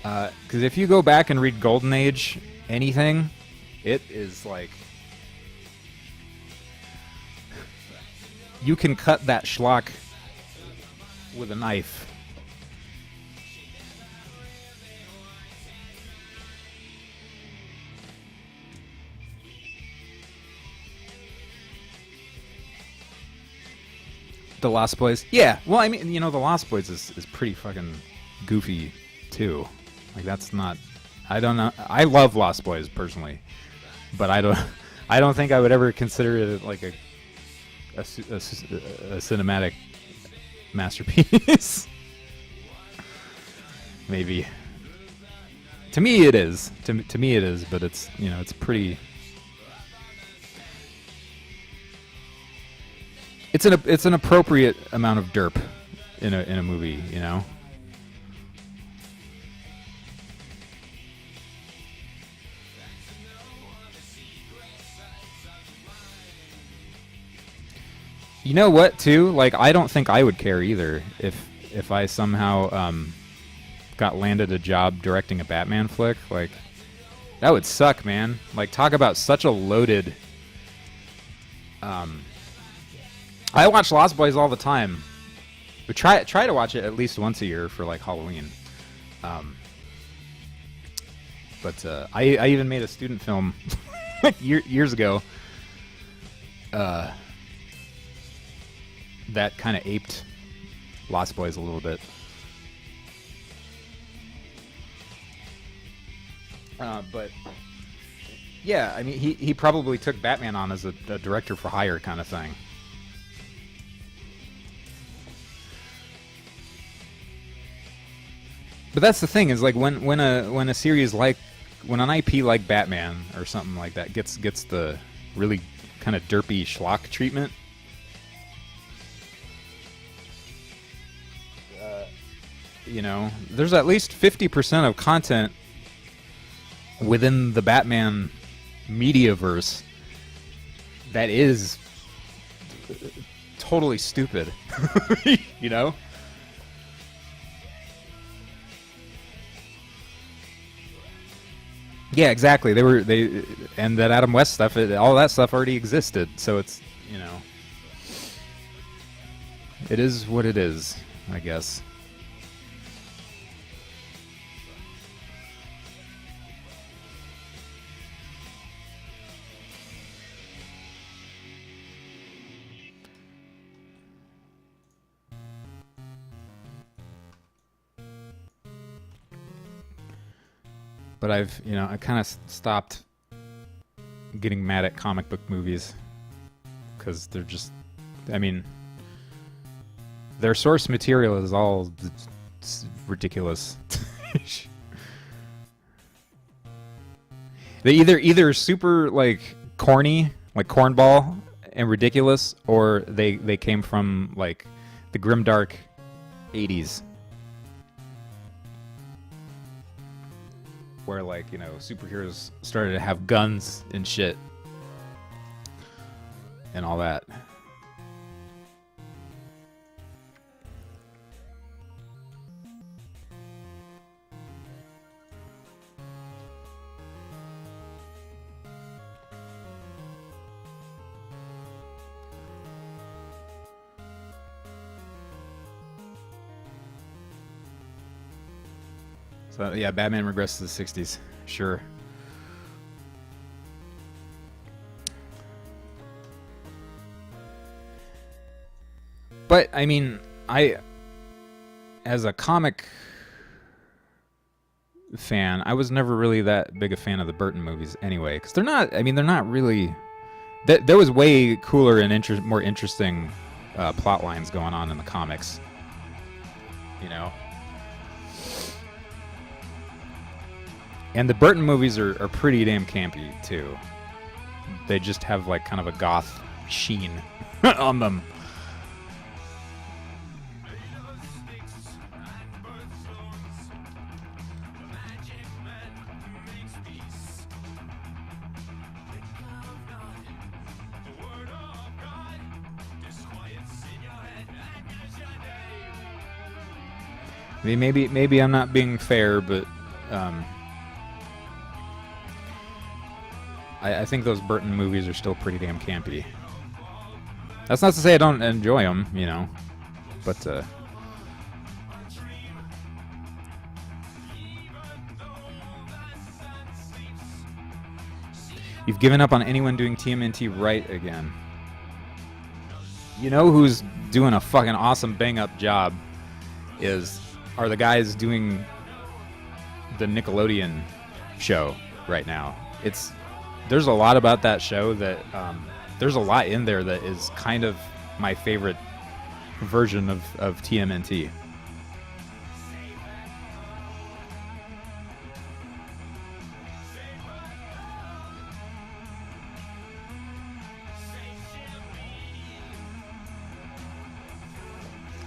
Because if you go back and read Golden Age anything, it is like you can cut that schlock with a knife. The Lost Boys, yeah. Well, I mean, you know, The Lost Boys is pretty fucking goofy too. Like that's not. I don't know. I love Lost Boys personally, but I don't. I don't think I would ever consider it like a cinematic masterpiece. Maybe. To me, it is. To me, it is. But it's it's pretty. It's an appropriate amount of derp in a movie, you know. You know what, too? Like, I don't think I would care either if I somehow got landed a job directing a Batman flick. Like, that would suck, man. Like, talk about such a loaded. I watch Lost Boys all the time. But try to watch it at least once a year for like Halloween. But I even made a student film like years ago. That kind of aped Lost Boys a little bit. But yeah, I mean, he probably took Batman on as a director for hire kind of thing. But that's the thing is like when a series like when an IP like Batman or something like that gets the really kind of derpy schlock treatment. You know, there's at least 50% of content within the Batman mediaverse that is totally stupid. You know? Yeah, exactly. And that Adam West stuff, all that stuff already existed. So it's, you know, it is what it is, I guess. But I kind of stopped getting mad at comic book movies because they're just, I mean, their source material is all ridiculous. They either super like corny, like cornball and ridiculous, or they came from like the grimdark 80s. Where like, you know, superheroes started to have guns and shit and all that. So yeah, Batman regressed to the 60s. Sure. But I mean, as a comic fan. I was never really that big a fan of the Burton movies anyway, because they're not. I mean, they're not really. There was way cooler and more interesting plot lines going on in the comics. You know. And the Burton movies are pretty damn campy too. They just have like kind of a goth sheen on them. I mean, maybe I'm not being fair, but I think those Burton movies are still pretty damn campy. That's not to say I don't enjoy them, you know, but you've given up on anyone doing TMNT right again. You know who's doing a fucking awesome bang-up job are the guys doing the Nickelodeon show right now. There's a lot about that show that there's a lot in there that is kind of my favorite version of TMNT.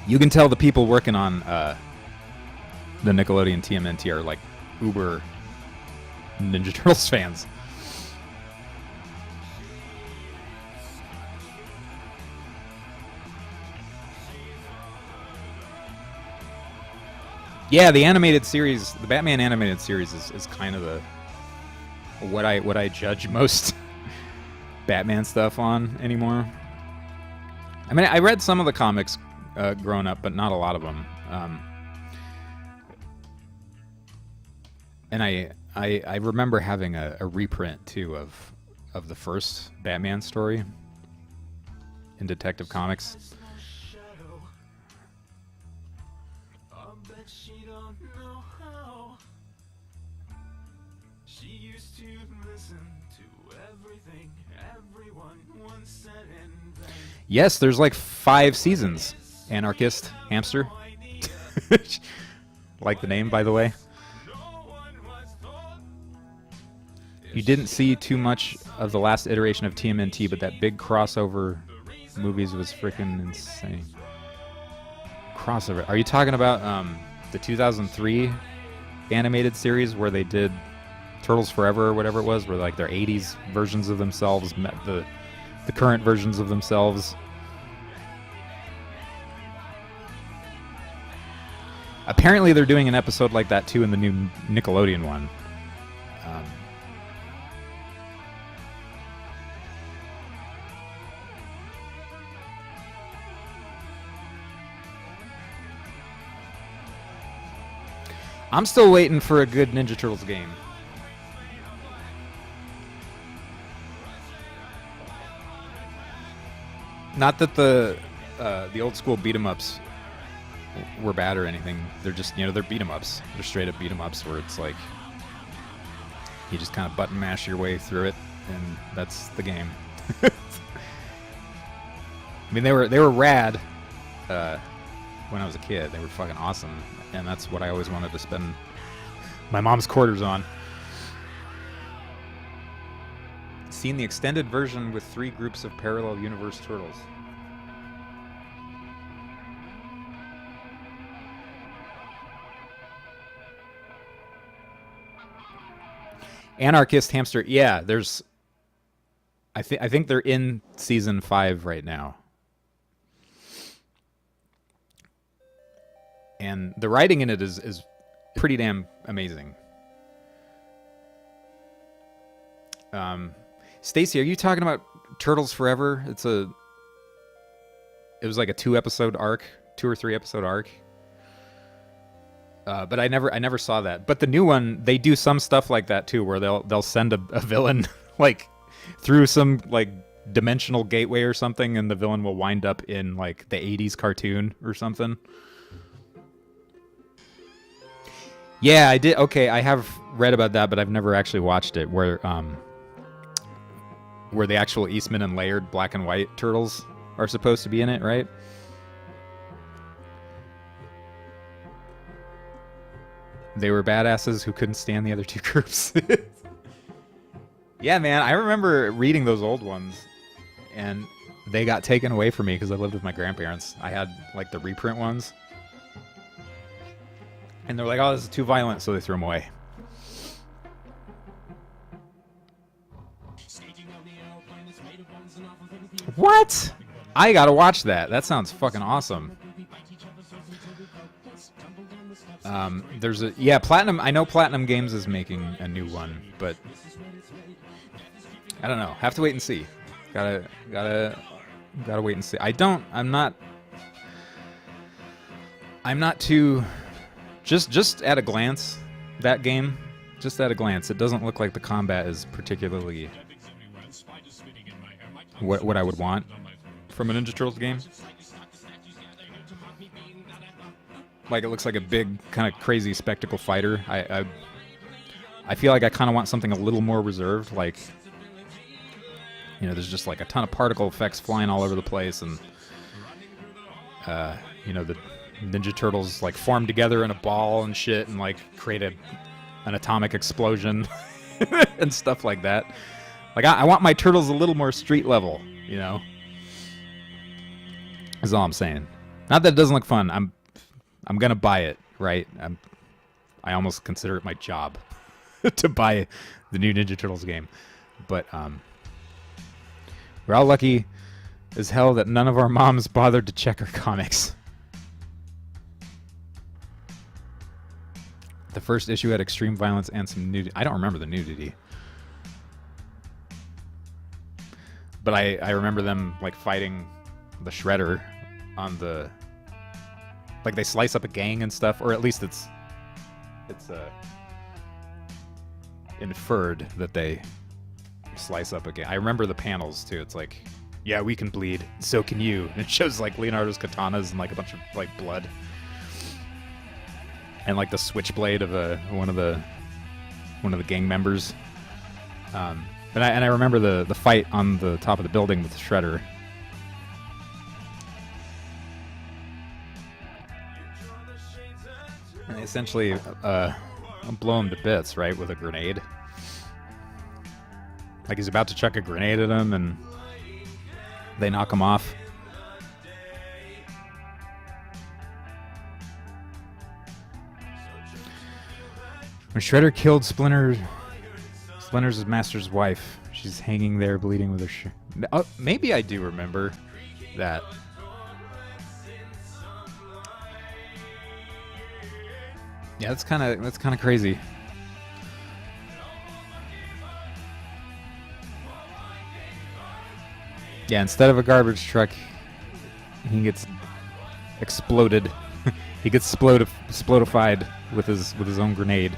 You can tell the people working on the Nickelodeon TMNT are like uber Ninja Turtles fans. Yeah, the animated series, the Batman animated series is kind of what I judge most Batman stuff on anymore. I mean, I read some of the comics growing up, but not a lot of them. And I remember having a reprint too of the first Batman story in Detective Comics. Yes, there's like 5 seasons. Anarchist Hamster. Like the name, by the way. You didn't see too much of the last iteration of TMNT, but that big crossover movies was freaking insane. Crossover. Are you talking about the 2003 animated series where they did Turtles Forever or whatever it was, where like their 80s versions of themselves met the current versions of themselves? Apparently they're doing an episode like that too in the new Nickelodeon one. I'm still waiting for a good Ninja Turtles game. Not that the old school beat 'em ups were bad or anything. They're just, you know, they're beat 'em ups. They're straight up beat 'em ups where it's like you just kind of button mash your way through it, and that's the game. I mean, they were rad when I was a kid. They were fucking awesome, and that's what I always wanted to spend my mom's quarters on. Seen the extended version with 3 groups of parallel universe turtles. Anarchist Hamster. Yeah, there's. I think they're in season 5 right now. And the writing in it is pretty damn amazing. Stacy, are you talking about Turtles Forever? It was like a 2 or 3 episode arc. But I never saw that. But the new one, they do some stuff like that too, where they'll send a villain like through some like dimensional gateway or something, and the villain will wind up in like the 80s cartoon or something. Yeah, I did. Okay, I have read about that, but I've never actually watched it. Where the actual Eastman and Laird black and white turtles are supposed to be in it, right? They were badasses who couldn't stand the other two groups. Yeah, man, I remember reading those old ones, and they got taken away from me because I lived with my grandparents. I had like the reprint ones, and they're like, "Oh, this is too violent," so they threw them away. What? I gotta watch that. That sounds fucking awesome. There's a Platinum. I know Platinum Games is making a new one, but I don't know. Have to wait and see. Gotta wait and see. I'm not too. Just at a glance, that game. Just at a glance, it doesn't look like the combat is particularly what I would want from a Ninja Turtles game. Like, it looks like a big, kind of crazy spectacle fighter. I feel like I kind of want something a little more reserved. Like, you know, there's just like a ton of particle effects flying all over the place, and you know, the Ninja Turtles like form together in a ball and shit, and like create an atomic explosion and stuff like that. Like, I want my turtles a little more street level, you know. Is all I'm saying. Not that it doesn't look fun. I'm gonna buy it, right? I almost consider it my job to buy the new Ninja Turtles game. But we're all lucky as hell that none of our moms bothered to check our comics. The first issue had extreme violence and some nudity. I don't remember the nudity. But I remember them like fighting the Shredder on the... Like, they slice up a gang and stuff, or at least it's inferred that they slice up a gang. I remember the panels too. It's like, yeah, we can bleed, so can you. And it shows like Leonardo's katanas and like a bunch of like blood, and like the switchblade of one of the gang members. And I remember the fight on the top of the building with the Shredder. And they essentially blow him to bits, right, with a grenade. Like, he's about to chuck a grenade at him, and they knock him off. When Shredder killed Splinter's master's wife, she's hanging there bleeding with her maybe I do remember that. Yeah, that's kind of crazy. Yeah, instead of a garbage truck, he gets exploded. He gets explodified with his own grenade.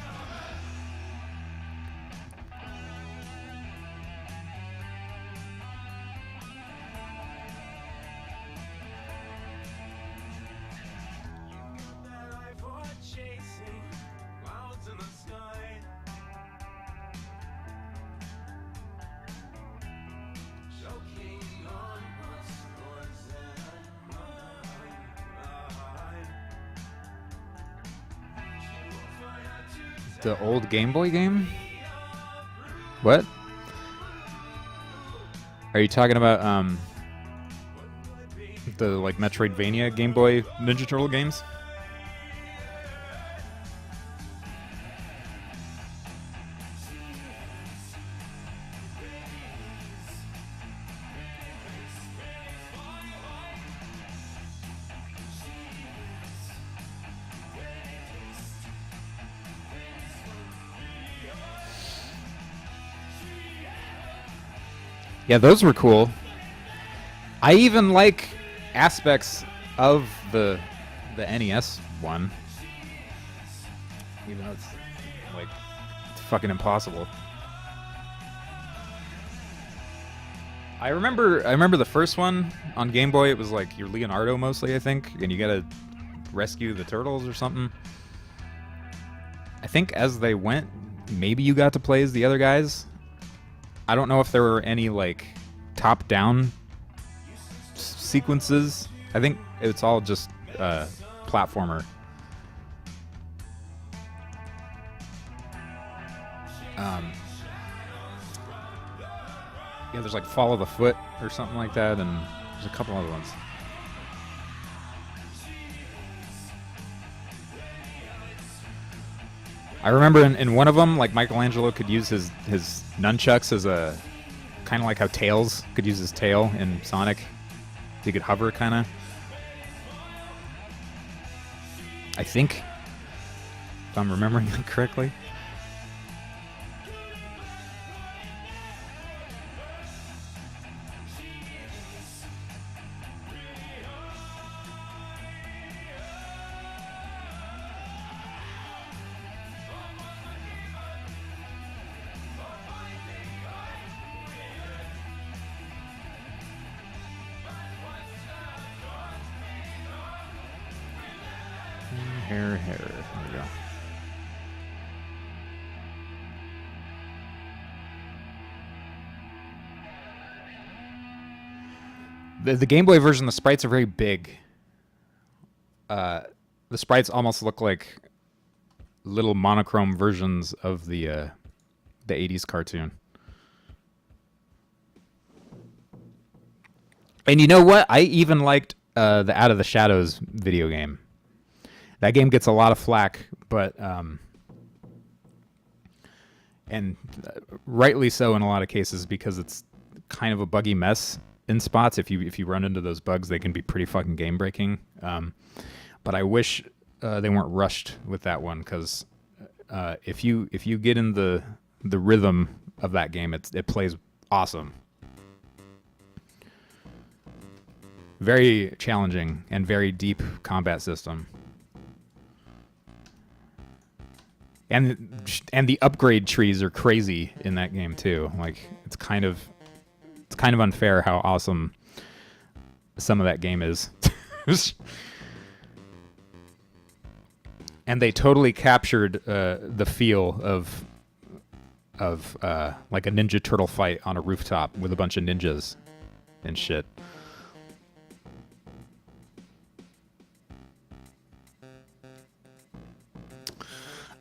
The old Game Boy game? What? Are you talking about the like Metroidvania Game Boy Ninja Turtle games? Yeah, those were cool. I even like aspects of the NES one, even though it's like it's fucking impossible. I remember the first one on Game Boy. It was like you're Leonardo mostly, I think, and you gotta rescue the turtles or something. think as they went, maybe you got to play as the other guys. I don't know if there were any like top-down sequences. I think it's all just platformer. Yeah, there's like Follow the Foot or something like that, and there's a couple other ones. I remember in one of them, like Michelangelo could use his nunchucks as a kind of like how Tails could use his tail in Sonic. He could hover, kind of. I think, if I'm remembering that correctly. Hair. There we go. The Game Boy version, the sprites are very big. The sprites almost look like little monochrome versions of the 80s cartoon. And you know what? I even liked the Out of the Shadows video game. That game gets a lot of flack, but and rightly so in a lot of cases, because it's kind of a buggy mess in spots. If you run into those bugs, they can be pretty fucking game breaking. But I wish they weren't rushed with that one, because if you get in the rhythm of that game, it plays awesome. Very challenging and very deep combat system. And the upgrade trees are crazy in that game too. Like it's kind of unfair how awesome some of that game is. And they totally captured the feel of like a Ninja Turtle fight on a rooftop with a bunch of ninjas and shit.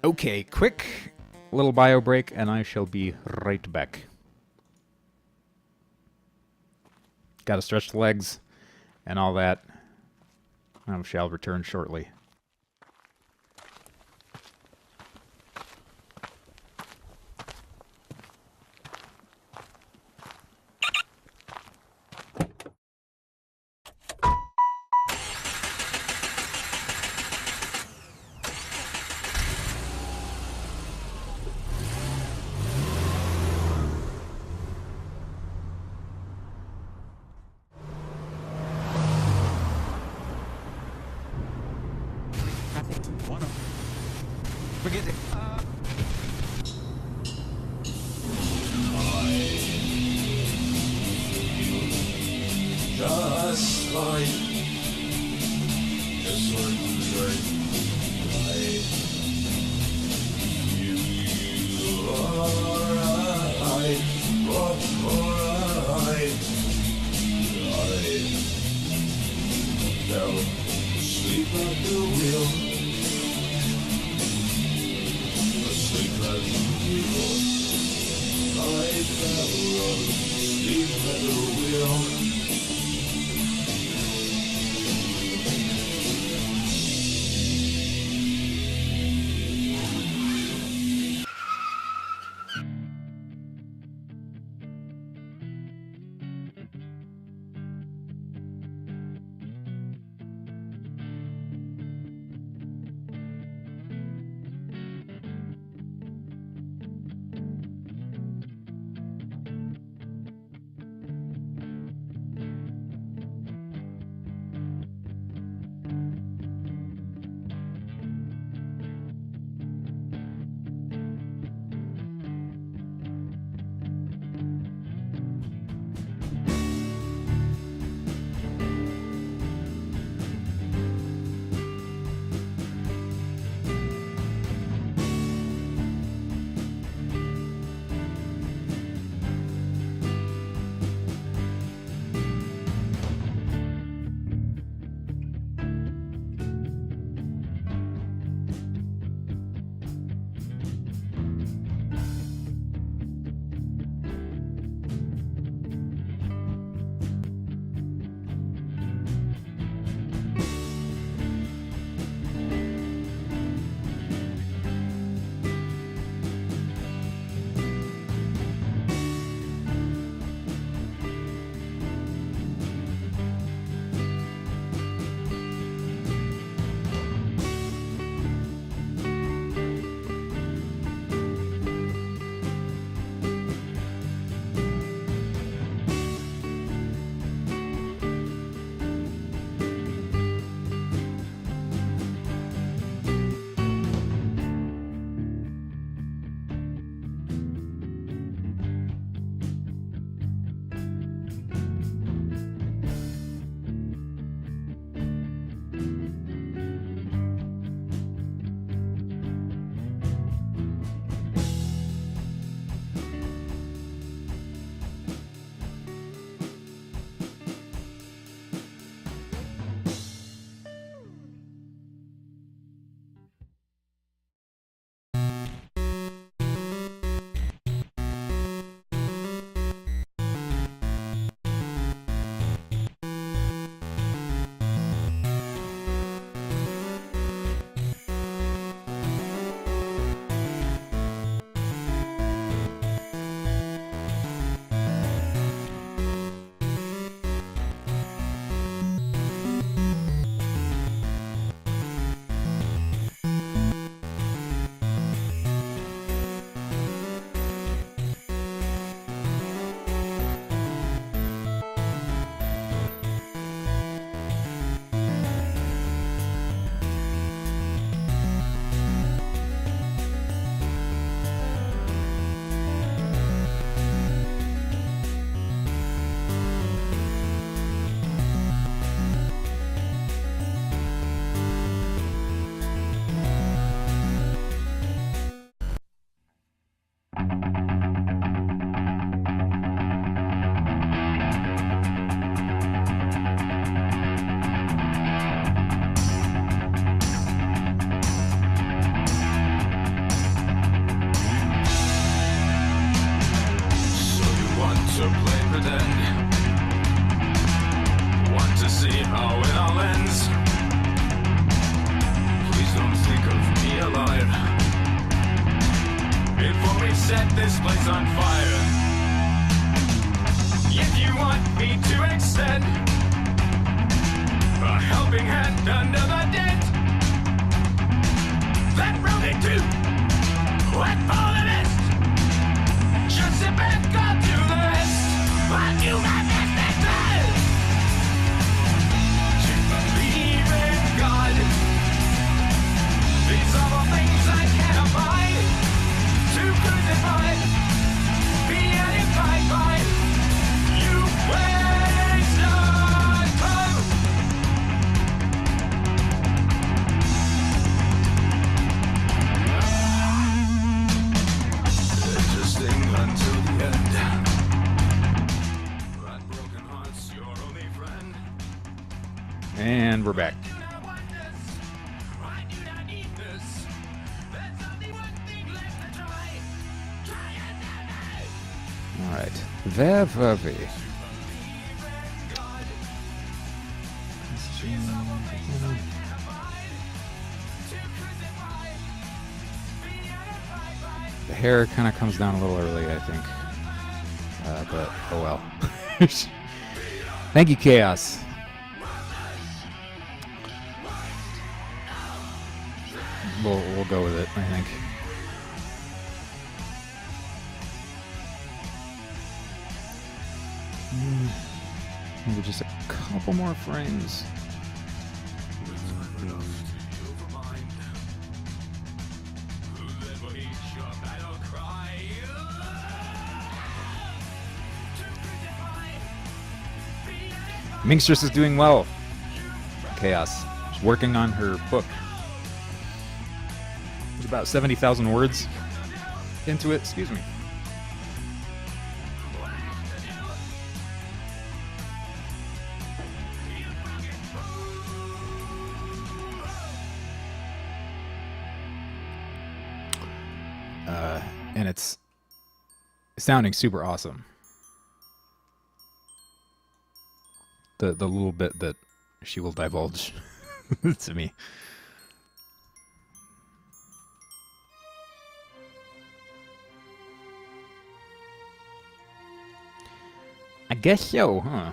Okay, quick little bio break, and I shall be right back. Gotta stretch the legs and all that. I shall return shortly. Forget it. Just like you are right, fell asleep at the wheel. Asleep at the wheel. I fell asleep at the wheel. this place on fire. If you want me to extend a helping hand under the tent, then roll it too. Wet for the nest. Just sit back, go do the rest. What you got next, to believe in God. These are the things I can't abide. To crucify, beatified by you waste your time. Interesting until the end. But broken hearts, your only friend. And we're back. Do not want this. I do not need this. There's only one thing left to try. Try it now. All right. Where were we? The hair kind of comes down a little early, I think. But, oh well. Thank you, Chaos. We'll go with it, I think. Maybe just a couple more frames. Minkstress is doing well. Chaos. She's working on her book. There's about 70,000 words into it. Excuse me. And it's sounding super awesome. The little bit that she will divulge to me. I guess so, huh?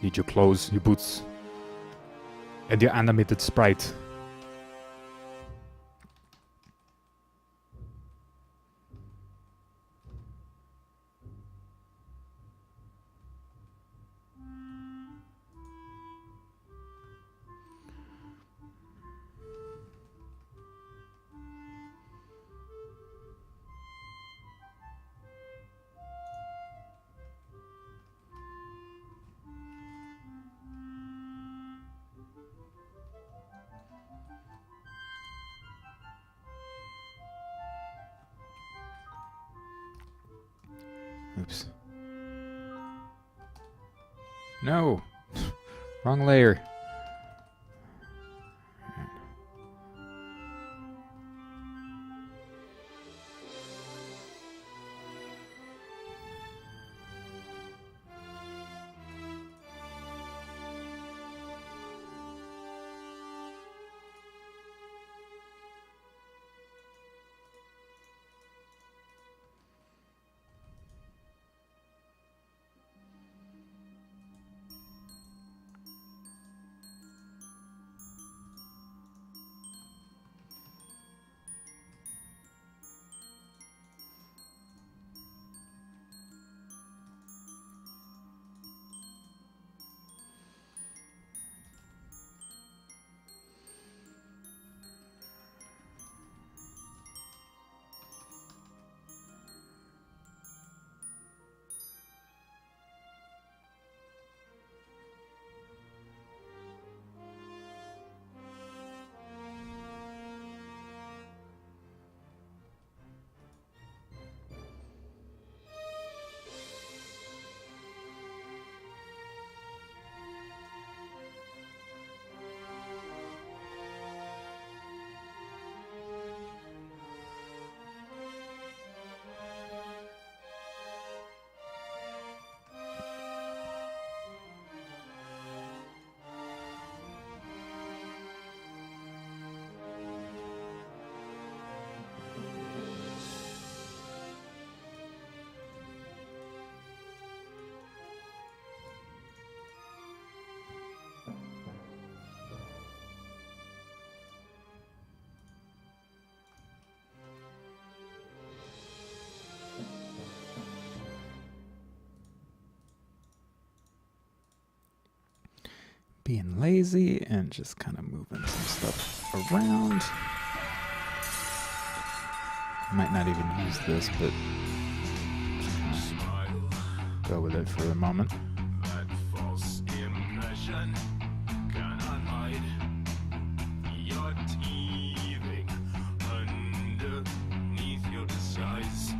Need your clothes, your boots, and your animated sprite. Oops. No! Wrong layer. being lazy and just kind of moving some stuff around. Might not even use this, but go with it for the moment. That false impression cannot hide. You're teething underneath your disguise.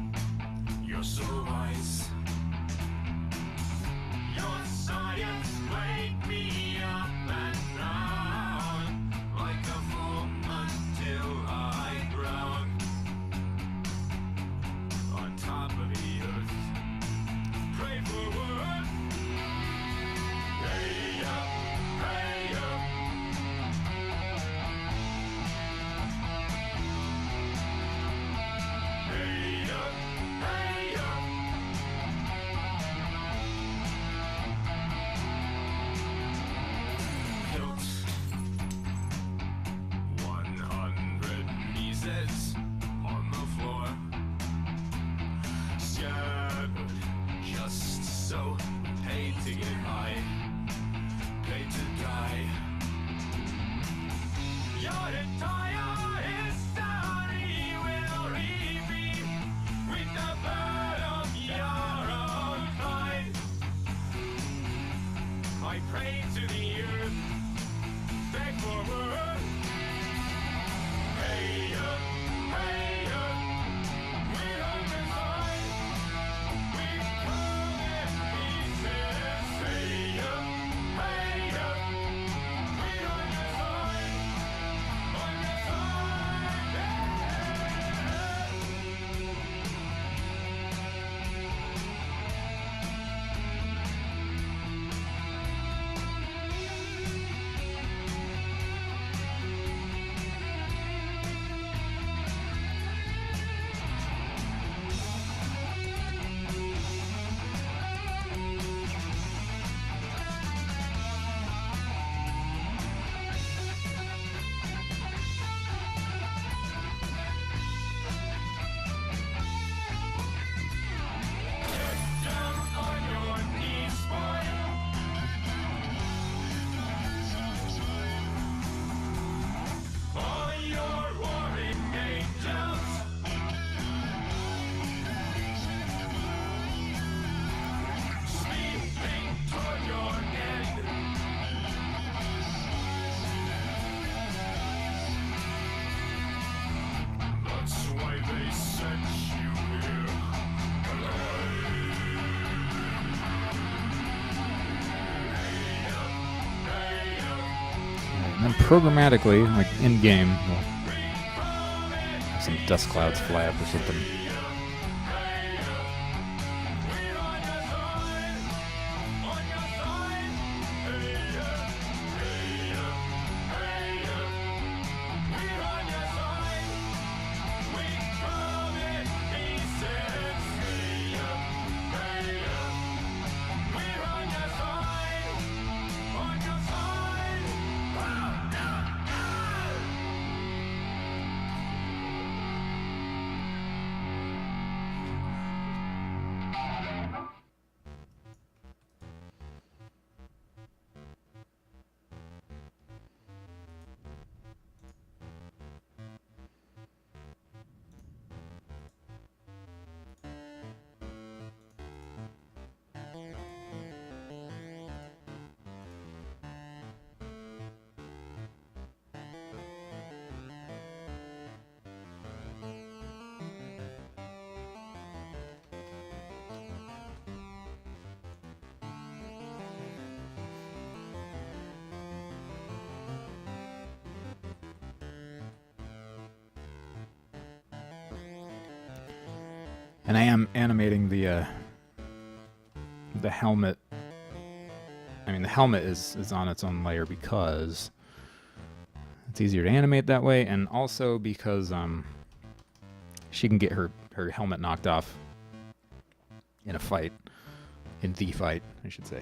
You're so wise. Your science wake me up and down like a fool until I drown on top of the earth. Pray for word. Hey up, hey up. Hey up, hey up. Hilt 100 pieces on the floor. Scattered just so. Paid to get high, paid to die. Your entire history will repeat with the bird of your own kind. I pray to the earth, beg for word. Hey up, we're on the side. We come in pieces. Hey up, we're on the side. On the side, yeah. Down on your knees, boy. All your warring angels. Sweeping toward your end. That's why they sent you here. And then programmatically, like in game, we'll have some dust clouds fly up or something. And I am animating the helmet. I mean, the helmet is on its own layer because it's easier to animate that way, and also because she can get her helmet knocked off in a fight, in the fight, I should say.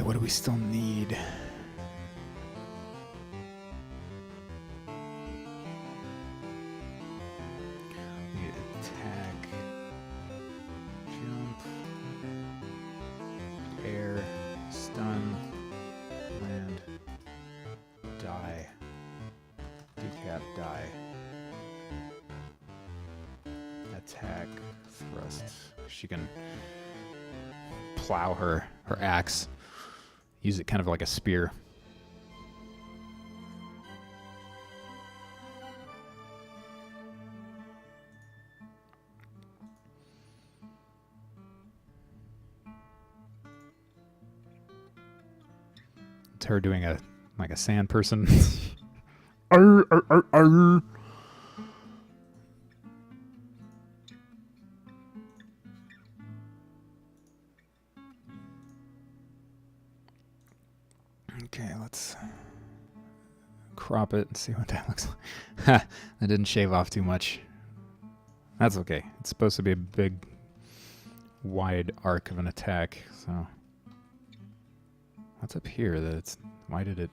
what do we still need? We need attack, jump, air, stun, land, die, decap, die, attack, thrust. She can plow her axe, use it kind of like a spear. It's her doing a like a sand person. Arr, arr, arr, arr. Okay, let's crop it and see what that looks like. Ha! That didn't shave off too much. That's okay. It's supposed to be a big, wide arc of an attack, so... What's up here that it's... Why did it...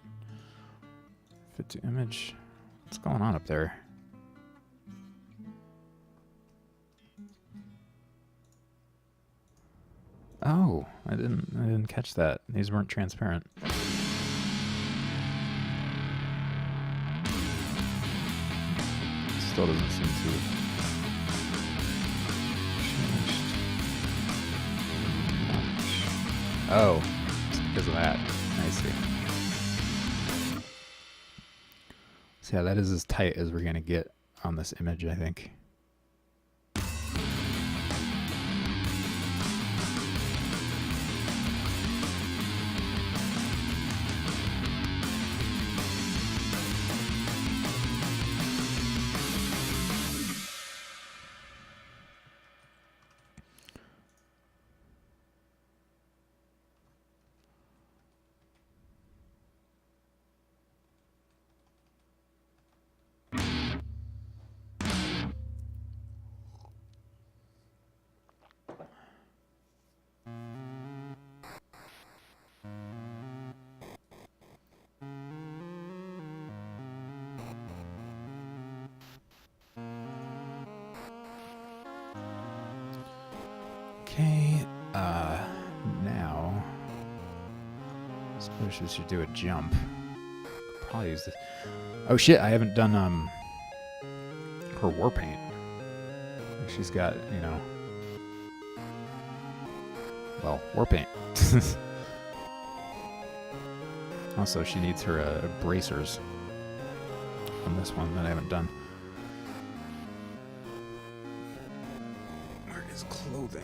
Fit to image? What's going on up there? Oh, I didn't catch that. These weren't transparent. Still doesn't seem to have changed much. Oh, it's because of that. I see. So yeah, that is as tight as we're gonna get on this image, I think. Okay, now I suppose we should do a jump. Could probably use this. Oh shit, I haven't done her war paint. She's got, you know, well, war paint. Also, she needs her bracers on this one that I haven't done. Where is clothing?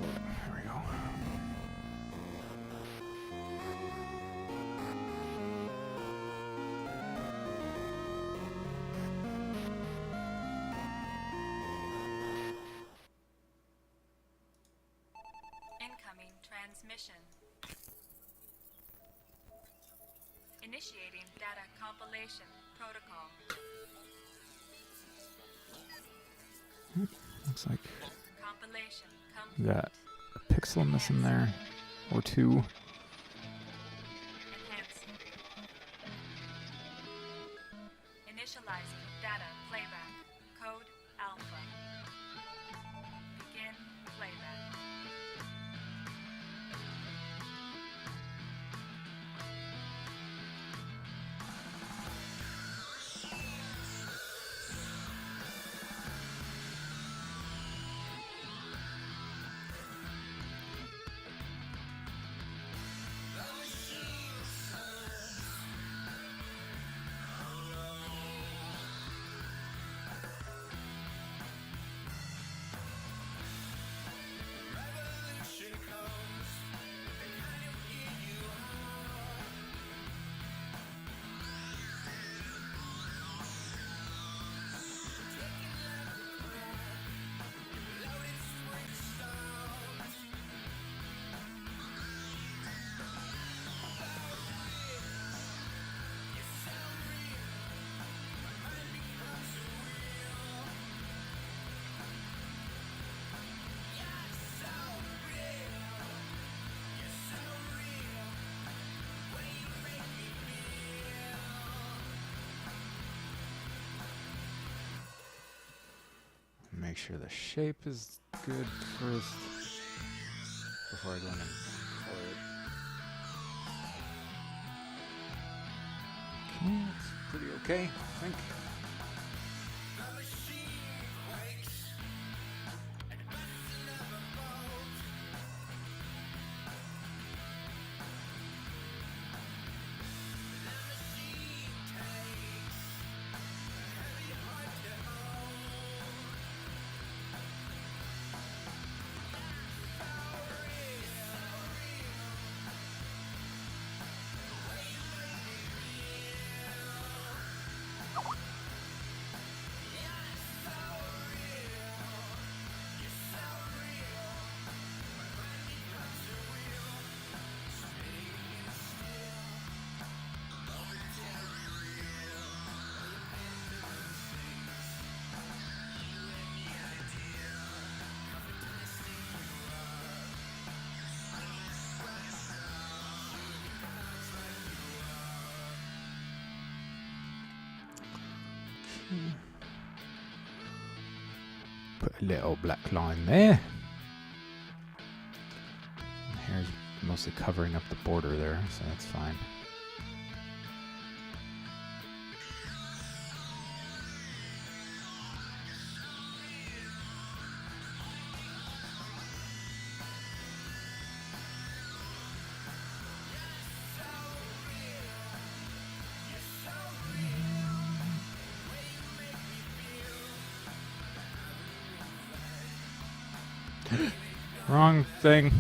There we go. Incoming transmission. Initiating data compilation protocol. Looks like Compilation we complete. got a pixel missing there, or two. Enhancing. Initializing data playback. Code alpha. Begin playback. make sure the shape is good first before I go in and color it. Okay, it's pretty okay, I think. Put a little black line there. My hair's mostly covering up the border there, so that's fine. Wrong thing.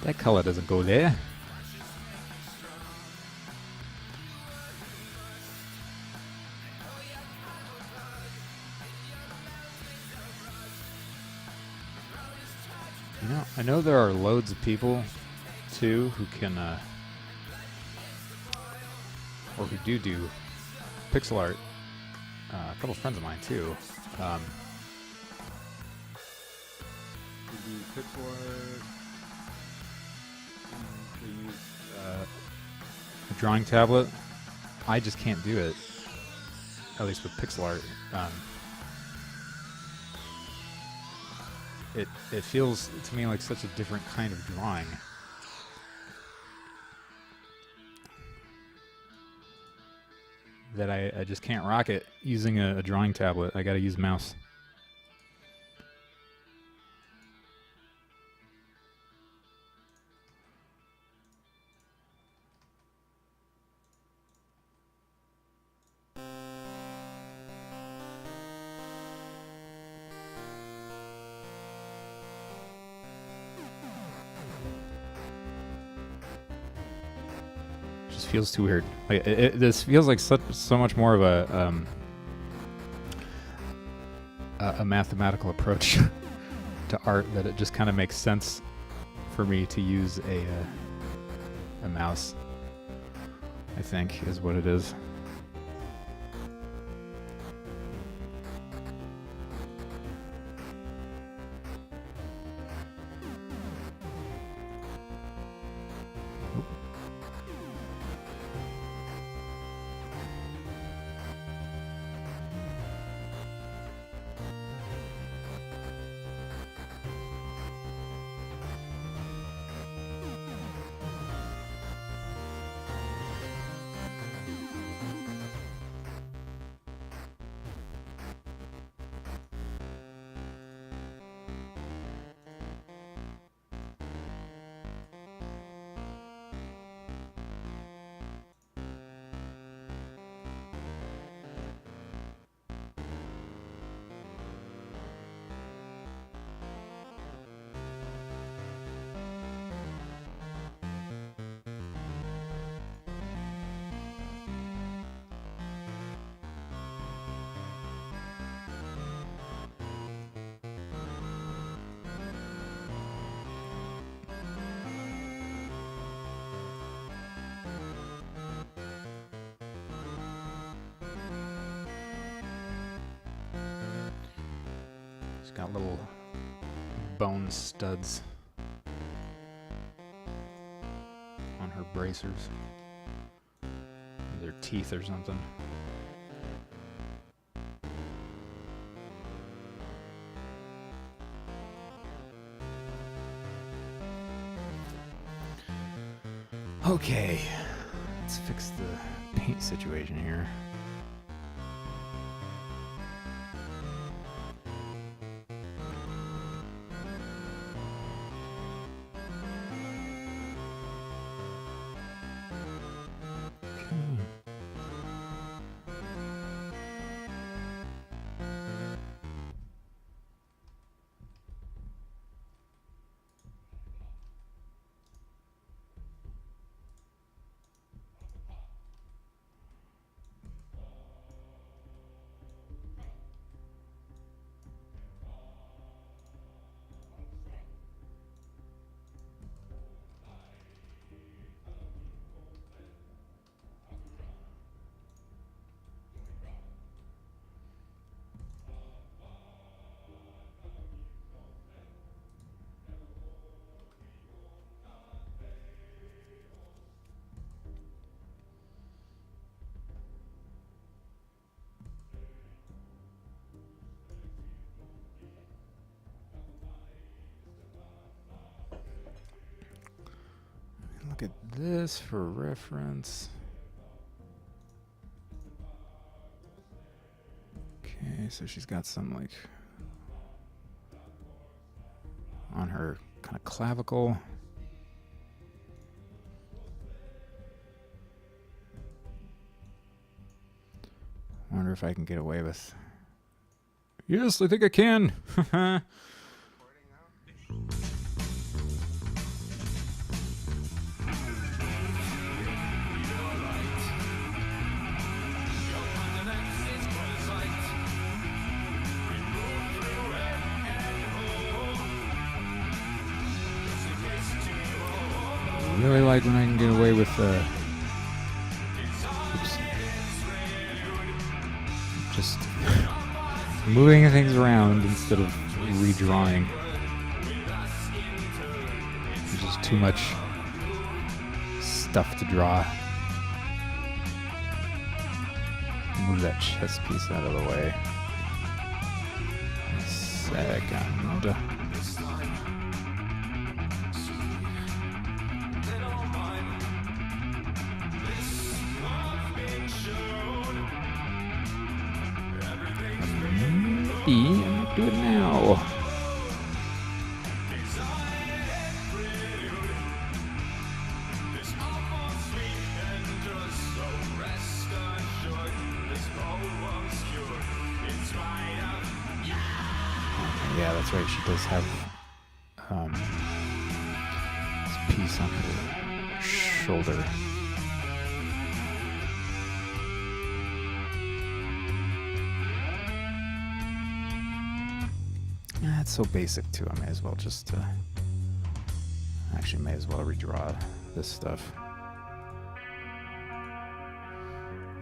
That color doesn't go there. You know, I know there are loads of people too who can or who do pixel art. A couple friends of mine too. Who do pixel art. They use a drawing tablet. I just can't do it. At least with pixel art. It feels to me like such a different kind of drawing. That I just can't rock it using a drawing tablet. I gotta use mouse. Just feels too weird. Like this feels like so much more of a mathematical approach to art that it just kind of makes sense for me to use a mouse. I think is what it is. Got little bone studs on her bracers. Their teeth or something. Okay, let's fix the paint situation here. Look at this for reference. Okay, so she's got some like on her kind of clavicle. Wonder if I can get away with. Yes, I think I can. Really like when I can get away with just moving things around instead of redrawing. There's just too much stuff to draw. Move that chess piece out of the way. A second. Do it now. Yeah, that's right. She does have this piece on her shoulder. That's so basic too. I may as well just actually may as well redraw this stuff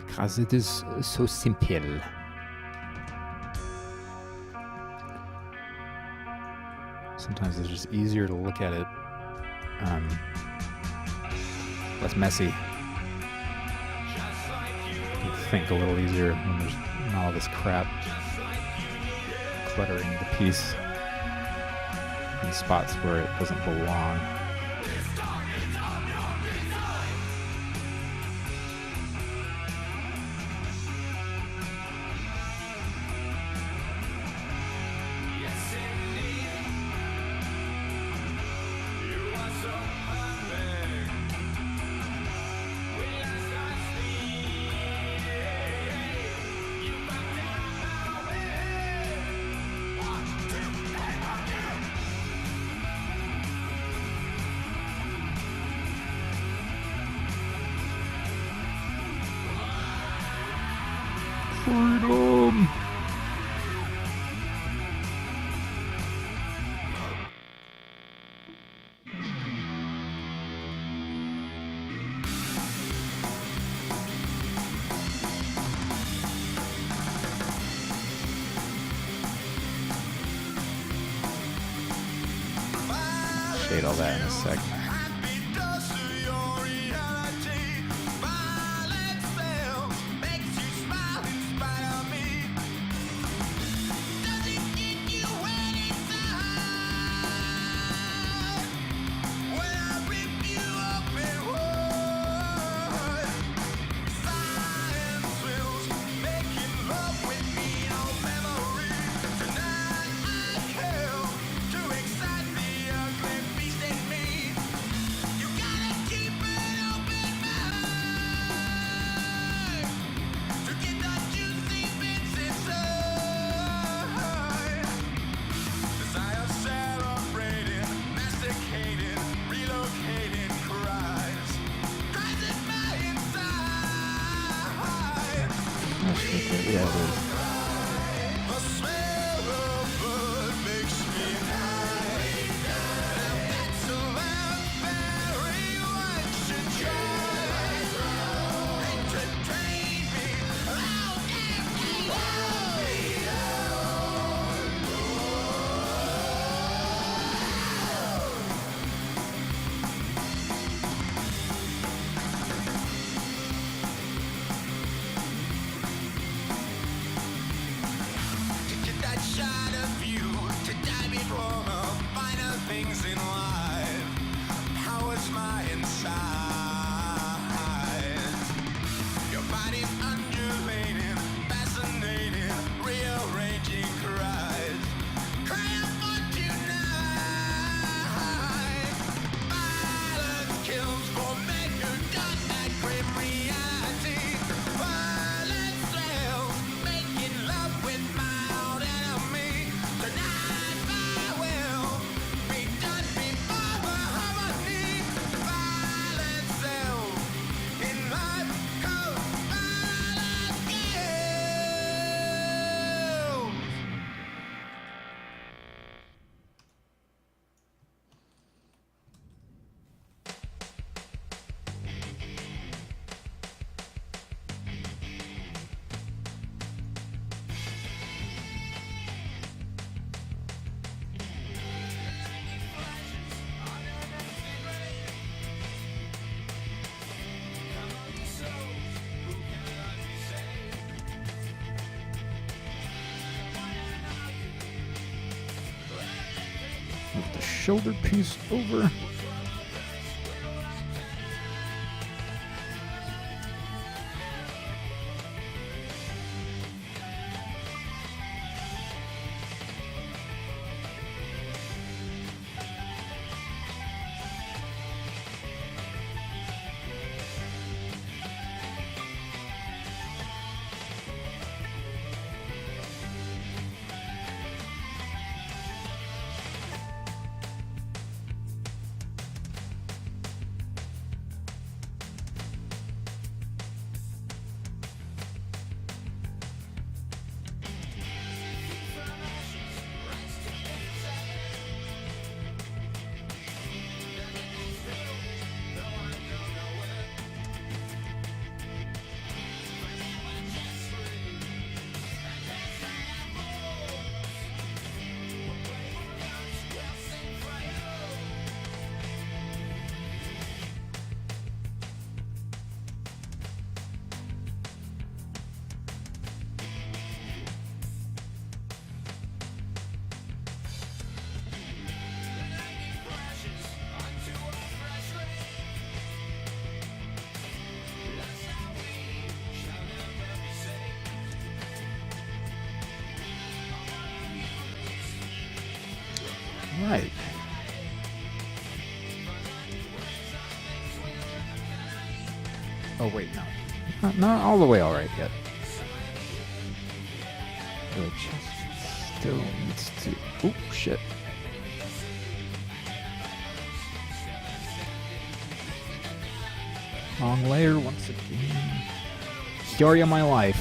because it is so simple. Sometimes it's just easier to look at it less messy. You can think a little easier when there's not all this crap cluttering the piece in spots where it doesn't belong. Freedom! Shade all that in a sec. Yeah, it is. The smell of blood makes me high. That's the very what you try. Entertain me. Oh, to get that shot of you, to dive in for the finer things in life. Powers my inside. Your body's undulating, fascinating, rearranging cries. Crying for tonight. Violence kills for men who don't that grim reality. Violence sells, making love with my old enemy. Tonight I will be done before the harmony. Violence sells, in life comes violence kills. Move the shoulder piece over. Right. Oh wait, no, not all the way all right yet. The chest still needs to. Oh shit. Wrong layer once again. Story of my life.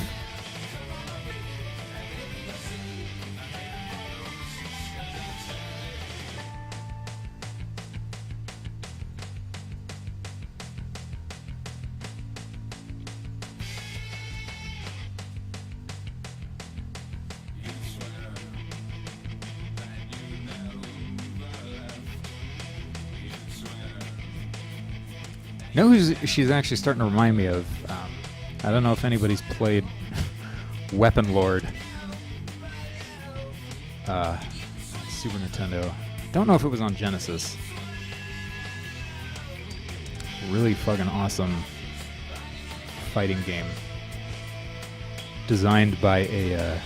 You know who she's actually starting to remind me of? I don't know if anybody's played Weapon Lord. Super Nintendo. Don't know if it was on Genesis. Really fucking awesome fighting game. Designed by a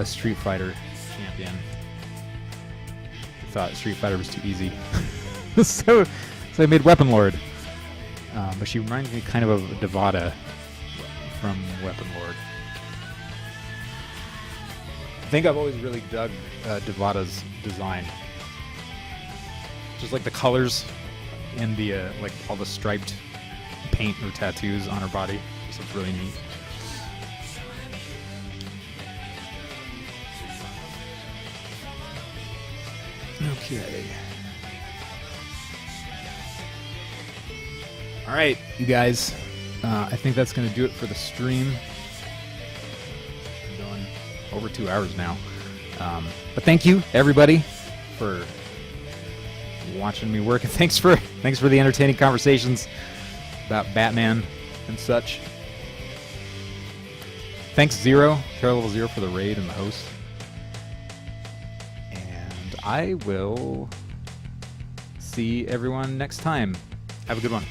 Street Fighter champion. Thought Street Fighter was too easy. so I made Weapon Lord. But she reminds me kind of Devada from Weapon Lord. I think I've always really dug Devada's design. Just like the colors and the like all the striped paint or tattoos on her body. Just looks really neat. Okay. All right, you guys. I think that's going to do it for the stream. I'm going over 2 hours now. But thank you, everybody, for watching me work, and thanks for the entertaining conversations about Batman and such. Thanks Zero, Terror Level Zero, for the raid and the host. And I will see everyone next time. Have a good one.